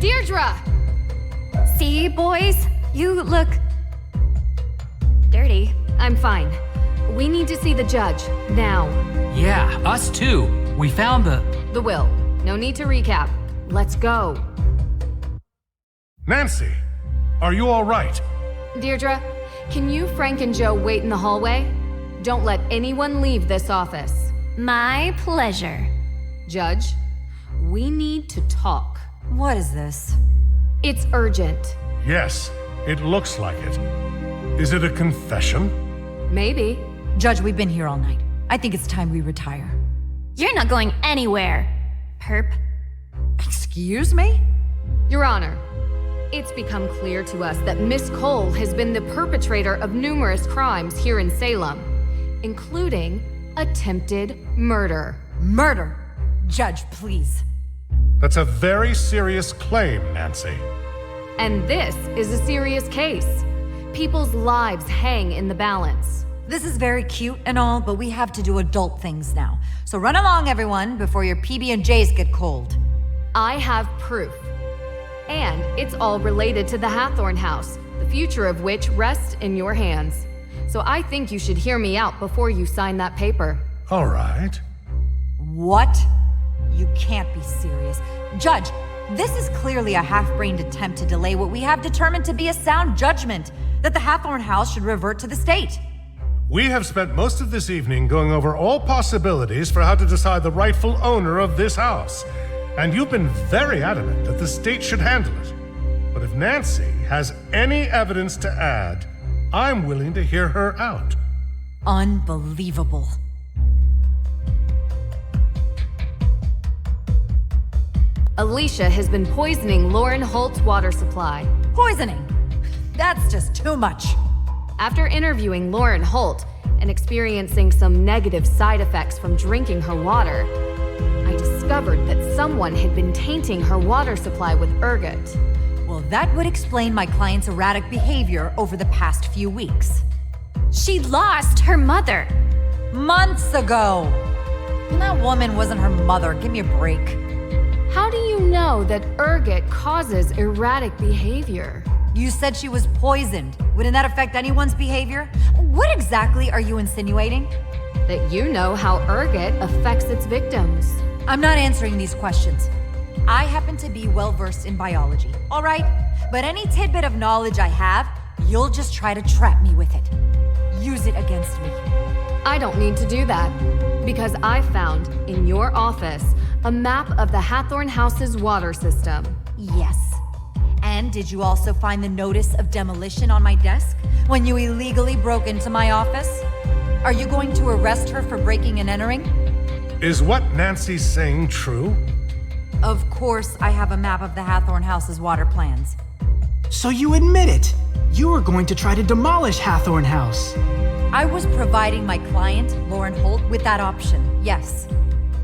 Deirdre! See, boys? You look... dirty. I'm fine. We need to see the judge, now. Yeah, us too. We found The will. No need to recap. Let's go. Nancy, are you all right? Deirdre, can you, Frank, and Joe wait in the hallway? Don't let anyone leave this office. My pleasure. Judge, we need to talk. What is this? It's urgent. Yes, it looks like it. Is it a confession? Maybe. Judge, we've been here all night. I think it's time we retire. You're not going anywhere, perp. Excuse me? Your Honor, it's become clear to us that Miss Cole has been the perpetrator of numerous crimes here in Salem, including attempted murder. Murder? Judge, please. That's a very serious claim, Nancy. And this is a serious case. People's lives hang in the balance. This is very cute and all, but we have to do adult things now. So run along, everyone, before your PB&Js get cold. I have proof. And it's all related to the Hathorn house, the future of which rests in your hands. So I think you should hear me out before you sign that paper. All right. What? You can't be serious. Judge, this is clearly a half-brained attempt to delay what we have determined to be a sound judgment, that the Hathorn house should revert to the state. We have spent most of this evening going over all possibilities for how to decide the rightful owner of this house. And you've been very adamant that the state should handle it. But if Nancy has any evidence to add, I'm willing to hear her out. Unbelievable. Alicia has been poisoning Lauren Holt's water supply. Poisoning? That's just too much. After interviewing Lauren Holt and experiencing some negative side effects from drinking her water, I discovered that someone had been tainting her water supply with ergot. Well, that would explain my client's erratic behavior over the past few weeks. She lost her mother. Months ago. And that woman wasn't her mother. Give me a break. How do you know that ergot causes erratic behavior? You said she was poisoned. Wouldn't that affect anyone's behavior? What exactly are you insinuating? That you know how ergot affects its victims. I'm not answering these questions. I happen to be well-versed in biology, all right? But any tidbit of knowledge I have, you'll just try to trap me with it. Use it against me. I don't need to do that, because I found, in your office, a map of the Hathorn house's water system. Yes. And did you also find the notice of demolition on my desk when you illegally broke into my office? Are you going to arrest her for breaking and entering? Is what Nancy's saying true? Of course I have a map of the Hathorn house's water plans. So you admit it! You were going to try to demolish Hathorn House! I was providing my client, Lauren Holt, with that option, yes.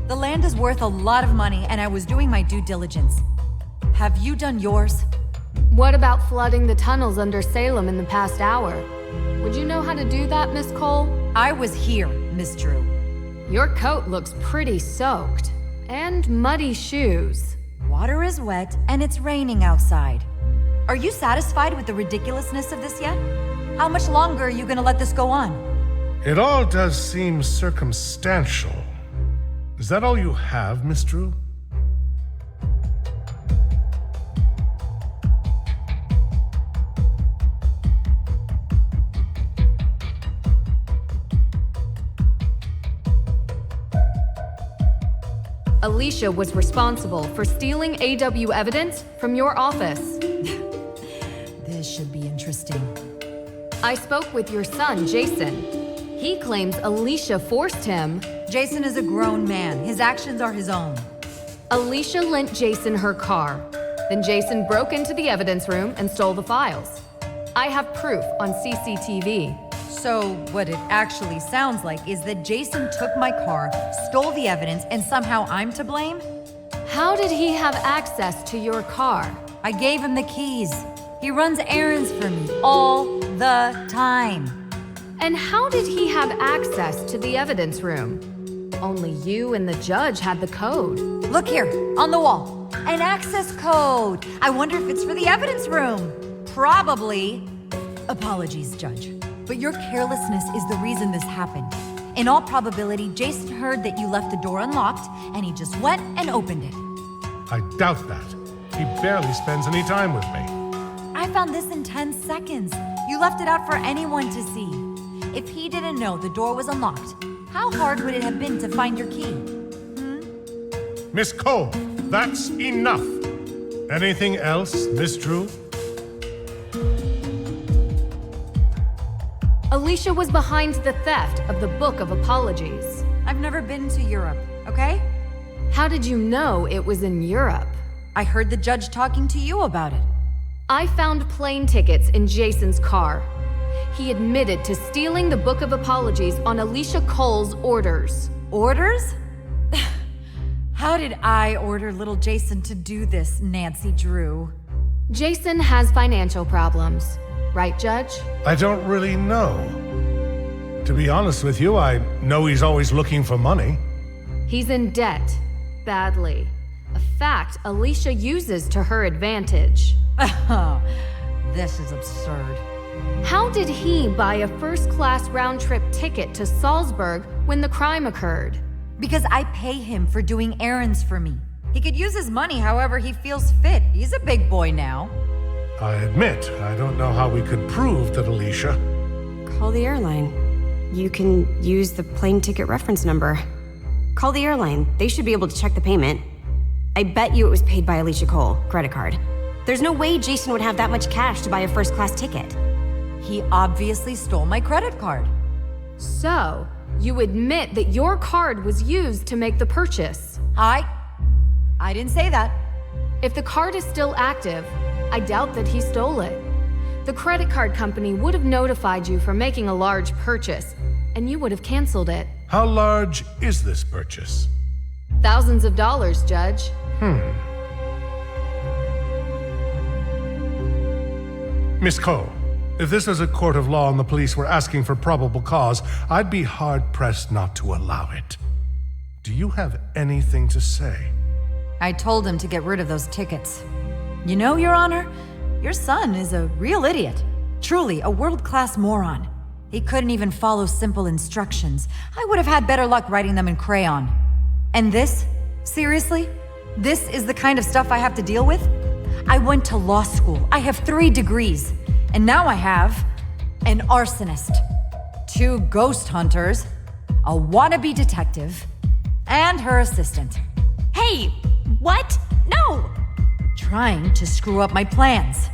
The land is worth a lot of money and I was doing my due diligence. Have you done yours? What about flooding the tunnels under Salem in the past hour? Would you know how to do that, Miss Cole? I was here, Miss Drew. Your coat looks pretty soaked. And muddy shoes. Water is wet and it's raining outside. Are you satisfied with the ridiculousness of this yet? How much longer are you gonna let this go on? It all does seem circumstantial. Is that all you have, Miss Drew? Alicia was responsible for stealing AW evidence from your office. This should be interesting. I spoke with your son, Jason. He claims Alicia forced him. Jason is a grown man. His actions are his own. Alicia lent Jason her car. Then Jason broke into the evidence room and stole the files. I have proof on CCTV. So what it actually sounds like is that Jason took my car, stole the evidence, and somehow I'm to blame? How did he have access to your car? I gave him the keys. He runs errands for me all the time. And how did he have access to the evidence room? Only you and the judge had the code. Look here, on the wall. An access code. I wonder if it's for the evidence room. Probably. Apologies, Judge. But your carelessness is the reason this happened. In all probability, Jason heard that you left the door unlocked, and he just went and opened it. I doubt that. He barely spends any time with me. I found this in 10 seconds. You left it out for anyone to see. If he didn't know the door was unlocked, how hard would it have been to find your key? Miss Cole, that's enough. Anything else, Miss Drew? Alicia was behind the theft of the Book of Apologies. I've never been to Europe, okay? How did you know it was in Europe? I heard the judge talking to you about it. I found plane tickets in Jason's car. He admitted to stealing the Book of Apologies on Alicia Cole's orders. Orders? How did I order little Jason to do this, Nancy Drew? Jason has financial problems. Right, Judge? I don't really know. To be honest with you, I know he's always looking for money. He's in debt. Badly. A fact Alicia uses to her advantage. This is absurd. How did he buy a first-class round-trip ticket to Salzburg when the crime occurred? Because I pay him for doing errands for me. He could use his money however he feels fit. He's a big boy now. I admit, I don't know how we could prove that Alicia... Call the airline. You can use the plane ticket reference number. Call the airline. They should be able to check the payment. I bet you it was paid by Alicia Cole, credit card. There's no way Jason would have that much cash to buy a first-class ticket. He obviously stole my credit card. So, you admit that your card was used to make the purchase? I didn't say that. If the card is still active, I doubt that he stole it. The credit card company would have notified you for making a large purchase, and you would have canceled it. How large is this purchase? Thousands of dollars, Judge. Miss Cole, if this was a court of law and the police were asking for probable cause, I'd be hard-pressed not to allow it. Do you have anything to say? I told him to get rid of those tickets. You know, Your Honor, your son is a real idiot. Truly, a world-class moron. He couldn't even follow simple instructions. I would have had better luck writing them in crayon. And this? Seriously? This is the kind of stuff I have to deal with? I went to law school. I have 3 degrees. And now I have an arsonist, 2 ghost hunters, a wannabe detective, and her assistant. Hey, what? No! Trying to screw up my plans.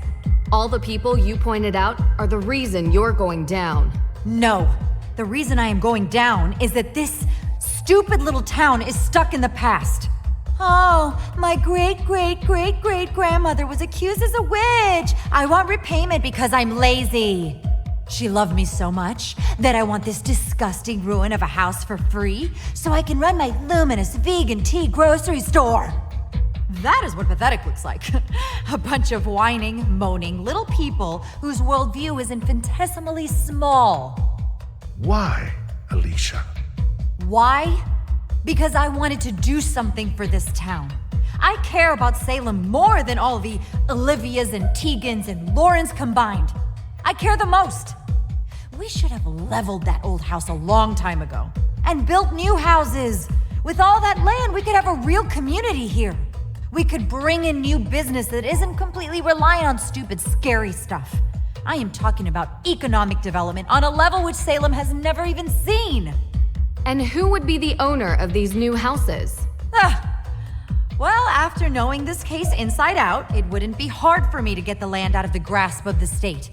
All the people you pointed out are the reason you're going down. No. The reason I am going down is that this stupid little town is stuck in the past. Oh, my great-great-great-great-grandmother was accused as a witch. I want repayment because I'm lazy. She loved me so much that I want this disgusting ruin of a house for free so I can run my luminous vegan tea grocery store. That is what pathetic looks like. A bunch of whining, moaning little people whose worldview is infinitesimally small. Why, Alicia? Why? Because I wanted to do something for this town. I care about Salem more than all the Olivias and Tegans and Laurens combined. I care the most. We should have leveled that old house a long time ago and built new houses. With all that land, we could have a real community here. We could bring in new business that isn't completely reliant on stupid, scary stuff. I am talking about economic development on a level which Salem has never even seen. And who would be the owner of these new houses? Well, after knowing this case inside out, it wouldn't be hard for me to get the land out of the grasp of the state.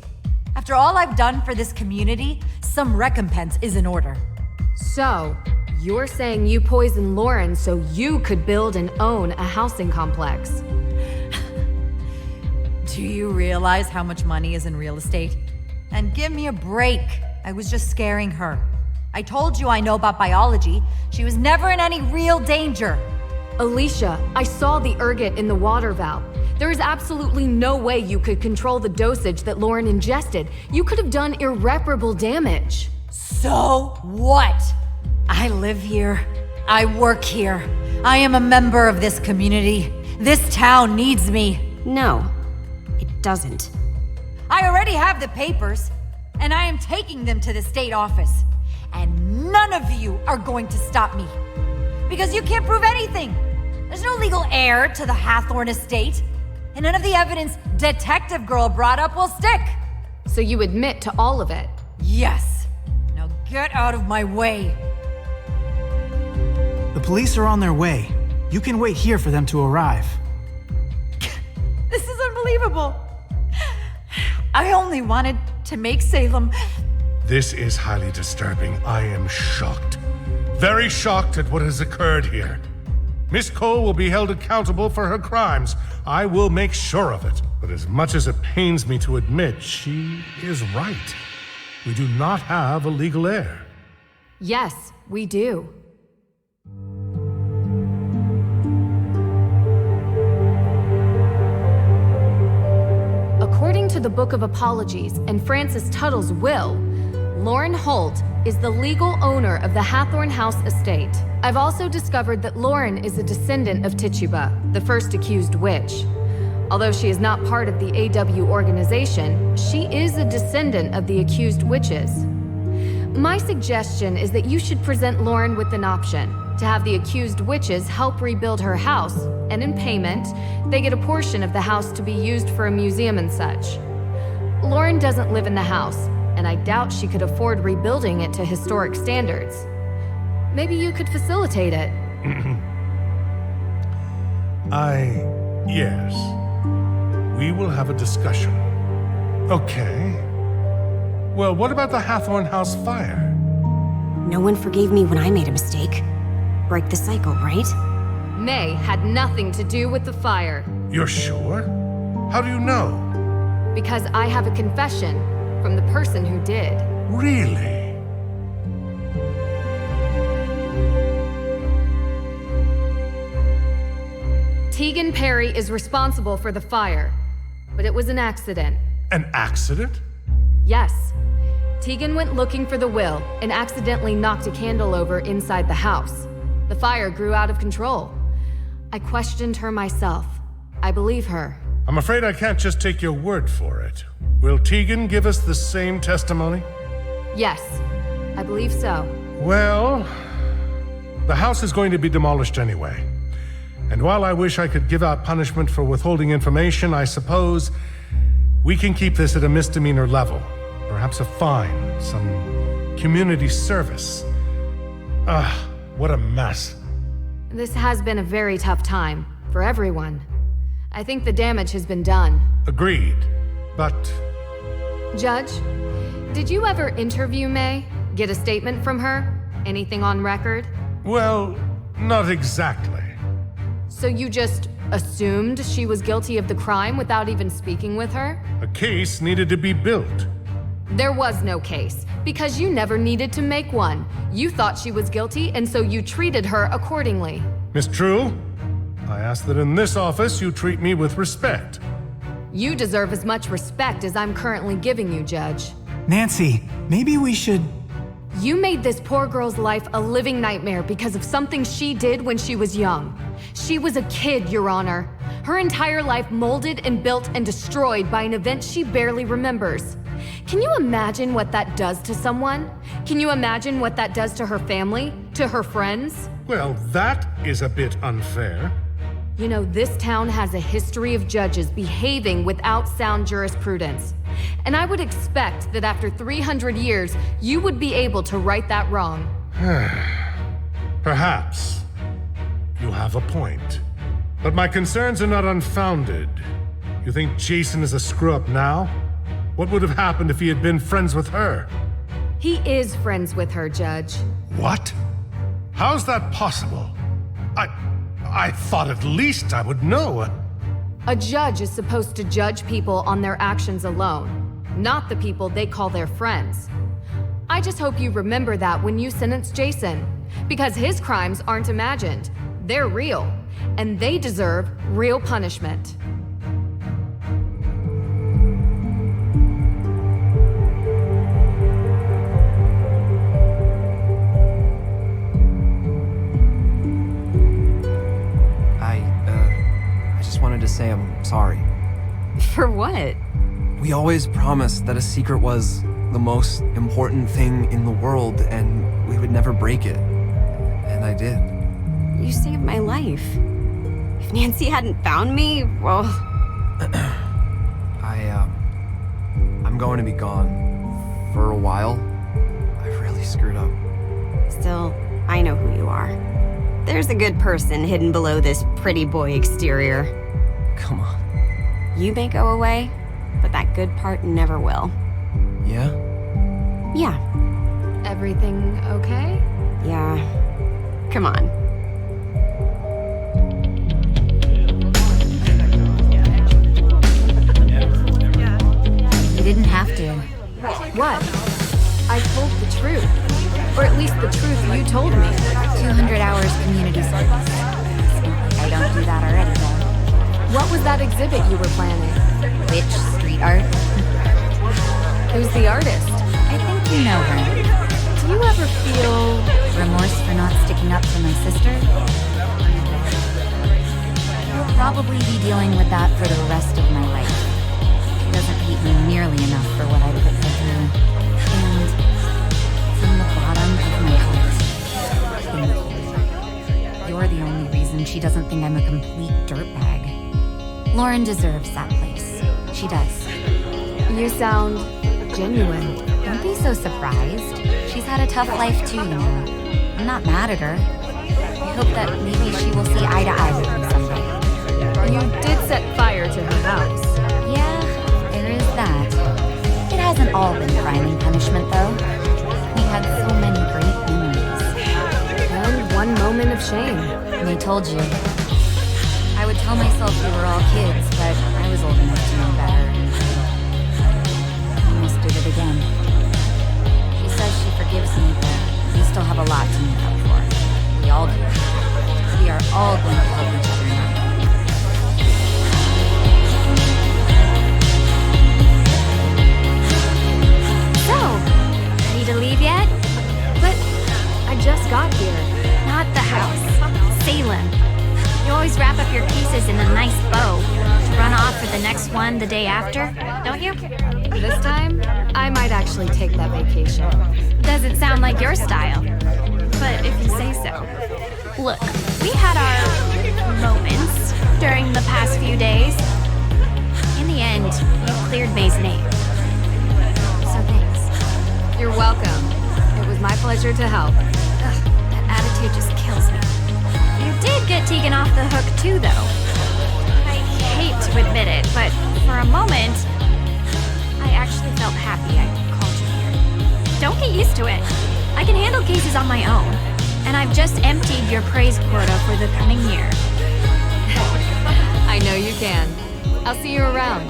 After all I've done for this community, some recompense is in order. So, you're saying you poisoned Lauren so you could build and own a housing complex? Do you realize how much money is in real estate? And give me a break. I was just scaring her. I told you I know about biology. She was never in any real danger. Alicia, I saw the ergot in the water valve. There is absolutely no way you could control the dosage that Lauren ingested. You could have done irreparable damage. So what? I live here. I work here. I am a member of this community. This town needs me. No, it doesn't. I already have the papers, and I am taking them to the state office. And none of you are going to stop me. Because you can't prove anything. There's no legal heir to the Hathorn estate. And none of the evidence Detective Girl brought up will stick. So you admit to all of it? Yes. Now get out of my way. The police are on their way. You can wait here for them to arrive. This is unbelievable. I only wanted to make Salem. This is highly disturbing. I am shocked. Very shocked at what has occurred here. Miss Cole will be held accountable for her crimes. I will make sure of it. But as much as it pains me to admit, she is right. We do not have a legal heir. Yes, we do. According to the Book of Apologies and Francis Tuttle's will, Lauren Holt is the legal owner of the Hathorn House estate. I've also discovered that Lauren is a descendant of Tituba, the first accused witch. Although she is not part of the AW organization, she is a descendant of the accused witches. My suggestion is that you should present Lauren with an option to have the accused witches help rebuild her house, and in payment, they get a portion of the house to be used for a museum and such. Lauren doesn't live in the house, and I doubt she could afford rebuilding it to historic standards. Maybe you could facilitate it. Yes. We will have a discussion. Okay. Well, what about the Hathorn House fire? No one forgave me when I made a mistake. Break the cycle, right? May had nothing to do with the fire. You're sure? How do you know? Because I have a confession from the person who did. Really? Tegan Perry is responsible for the fire, but it was an accident. An accident? Yes. Tegan went looking for the will and accidentally knocked a candle over inside the house. The fire grew out of control. I questioned her myself. I believe her. I'm afraid I can't just take your word for it. Will Tegan give us the same testimony? Yes, I believe so. Well, the house is going to be demolished anyway. And while I wish I could give out punishment for withholding information, I suppose we can keep this at a misdemeanor level. Perhaps a fine, some community service. What a mess. This has been a very tough time for everyone. I think the damage has been done. Agreed. But Judge, did you ever interview May? Get a statement from her? Anything on record? well, not exactly. So you just assumed she was guilty of the crime without even speaking with her? A case needed to be built. There was no case, because you never needed to make one. You thought she was guilty, and so you treated her accordingly. Miss True, I ask that in this office you treat me with respect. You deserve as much respect as I'm currently giving you, Judge. Nancy, maybe we should... You made this poor girl's life a living nightmare because of something she did when she was young. She was a kid, Your Honor. Her entire life molded and built and destroyed by an event she barely remembers. Can you imagine what that does to someone? Can you imagine what that does to her family? To her friends? Well, that is a bit unfair. You know, this town has a history of judges behaving without sound jurisprudence. And I would expect that after 300 years, you would be able to right that wrong. Perhaps. You have a point. But my concerns are not unfounded. You think Jason is a screw-up now? What would have happened if he had been friends with her? He is friends with her, Judge. What? How's that possible? I thought at least I would know. A judge is supposed to judge people on their actions alone, not the people they call their friends. I just hope you remember that when you sentence Jason, because his crimes aren't imagined. They're real, and they deserve real punishment. I just wanted to say I'm sorry. For what? We always promised that a secret was the most important thing in the world, and we would never break it. And I did. You saved my life. If Nancy hadn't found me, well... I'm going to be gone for a while. I've really screwed up. Still, I know who you are. There's a good person hidden below this pretty boy exterior. Come on. You may go away, but that good part never will. Yeah? Yeah. Everything okay? Yeah. Come on. You didn't have to. What? I told the truth. Or at least the truth you told me. 200 hours community service. I don't do that already, though. What was that exhibit you were planning? Which street art? Who's the artist? I think you know her. Do you ever feel remorse for not sticking up for my sister? I'll probably be dealing with that for the rest of my life. She doesn't hate me nearly enough for what I put her through. And from the bottom of my heart, thank you. You're the only reason she doesn't think I'm a complete dirtbag. Lauren deserves that place. She does. You sound genuine. Don't be so surprised. She's had a tough life too, you know. I'm not mad at her. I hope that maybe she will see eye to eye with me someday. You did set fire to her house. Yeah, there is that. It hasn't all been crime and punishment, though. We had so many great memories. And one moment of shame. And I told you. I would tell myself we were all kids, but I was old enough to know better. I almost did it again. She says she forgives me, but we still have a lot to make up for. We all do. We are all going to help each other now. So, ready to leave yet? But I just got here. Not the house. Salem. You always wrap up your pieces in a nice bow to run off for the next one the day after, don't you? This time, I might actually take that vacation. Doesn't sound like your style. But if you say so. Look, we had our moments during the past few days. In the end, you cleared May's name. So thanks. You're welcome. It was my pleasure to help. Ugh, that attitude just kills me. You did get Tegan off the hook too, though. I hate to admit it, but for a moment, I actually felt happy I called you here. Don't get used to it. I can handle cases on my own, and I've just emptied your praise quota for the coming year. I know you can. I'll see you around.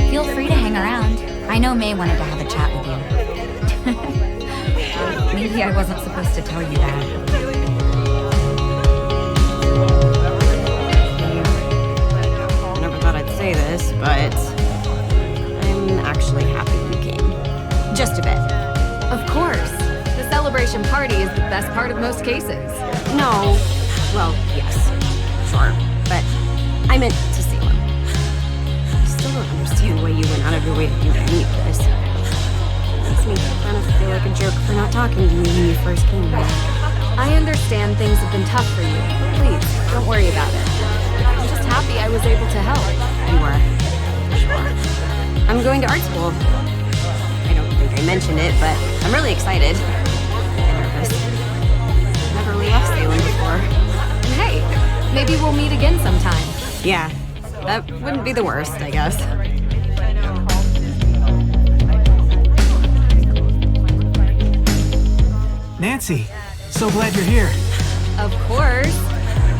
Feel free to hang around. I know May wanted to have a chat with you. Maybe I wasn't supposed to tell you that. I never thought I'd say this, but I'm actually happy you came. Just a bit. Of course. The celebration party is the best part of most cases. No. Well, yes. Sure. But I meant to Salem. I still don't understand why you went out of your way to do any of this. It makes me kind of feel like a jerk for not talking to you when you first came here. I understand things have been tough for you. Please, don't worry about it. I'm just happy I was able to help. You were. Sure. I'm going to art school. I don't think I mentioned it, but I'm really excited. And nervous. I've never left Salem before. great. Maybe we'll meet again sometime. Yeah, that wouldn't be the worst, I guess. Nancy, so glad you're here. Of course.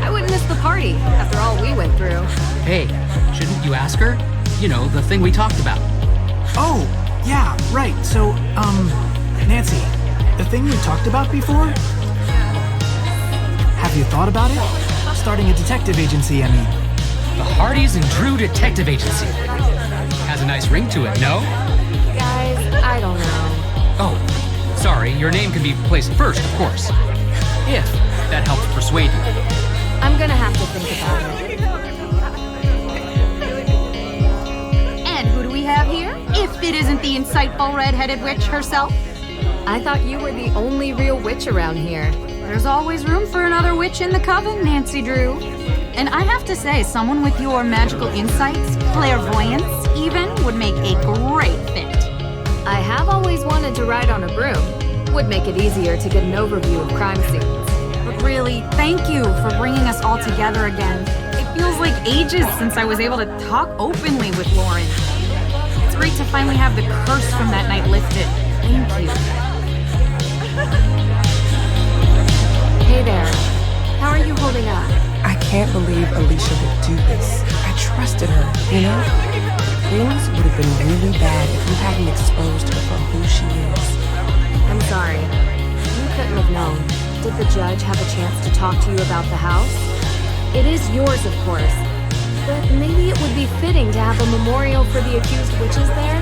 I wouldn't miss the party after all we went through. Hey, shouldn't you ask her? You know, the thing we talked about. Oh, yeah, right. So, Nancy, the thing we talked about before? Have you thought about it? Starting a detective agency, I mean. The Hardys and Drew Detective Agency. Has a nice ring to it, no? Guys, I don't know. Oh, sorry, your name can be placed first, of course. If that helps persuade you. I'm gonna have to think about it. And who do we have here? If it isn't the insightful red-headed witch herself. I thought you were the only real witch around here. There's always room for another witch in the coven, Nancy Drew. And I have to say, someone with your magical insights, clairvoyance even, would make a great fit. I have always wanted to ride on a broom. Would make it easier to get an overview of crime scenes. But really, thank you for bringing us all together again. It feels like ages since I was able to talk openly with Lauren. It's great to finally have the curse from that night lifted. Thank you. Hey there. How are you holding up? I can't believe Alicia would do this. I trusted her, you know? Things would have been really bad if you hadn't exposed her for who she is. I'm sorry. You couldn't have known. Did the judge have a chance to talk to you about the house? It is yours, of course. But maybe it would be fitting to have a memorial for the accused witches there?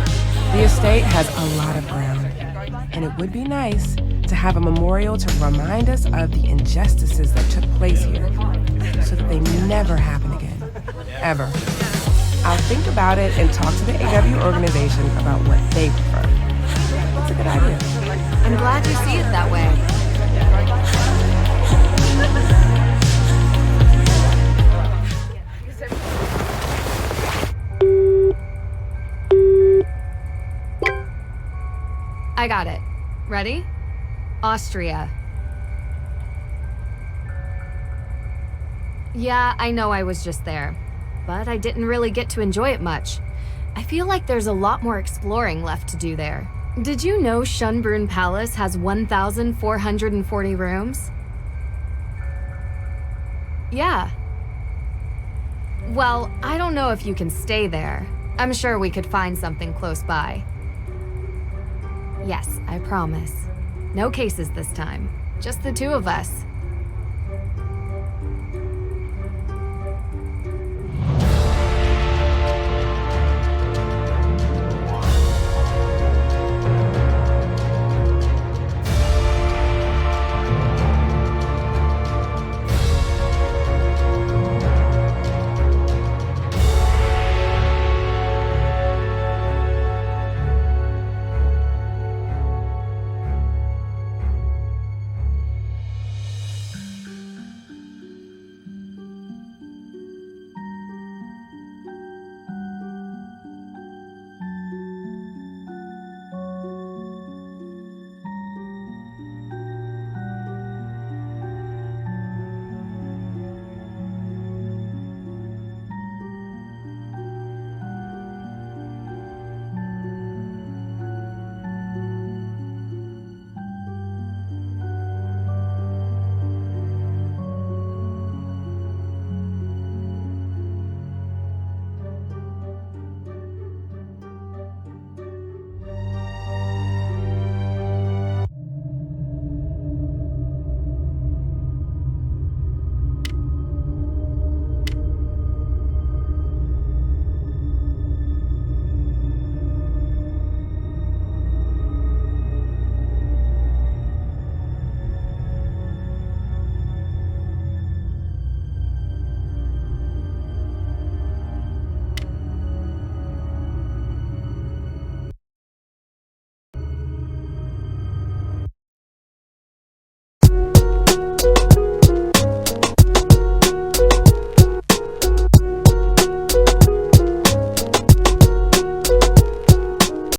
The estate has a lot of ground, and it would be nice to have a memorial to remind us of the injustices that took place here, so that they never happen again. Ever. I'll think about it and talk to the AW organization about what they prefer. That's a good idea. I'm glad you see it that way. I got it. Ready? Austria. Yeah, I know I was just there, but I didn't really get to enjoy it much. I feel like there's a lot more exploring left to do there. Did you know Schönbrunn Palace has 1,440 rooms? Yeah. Well, I don't know if you can stay there. I'm sure we could find something close by. Yes, I promise. No cases this time. Just the two of us.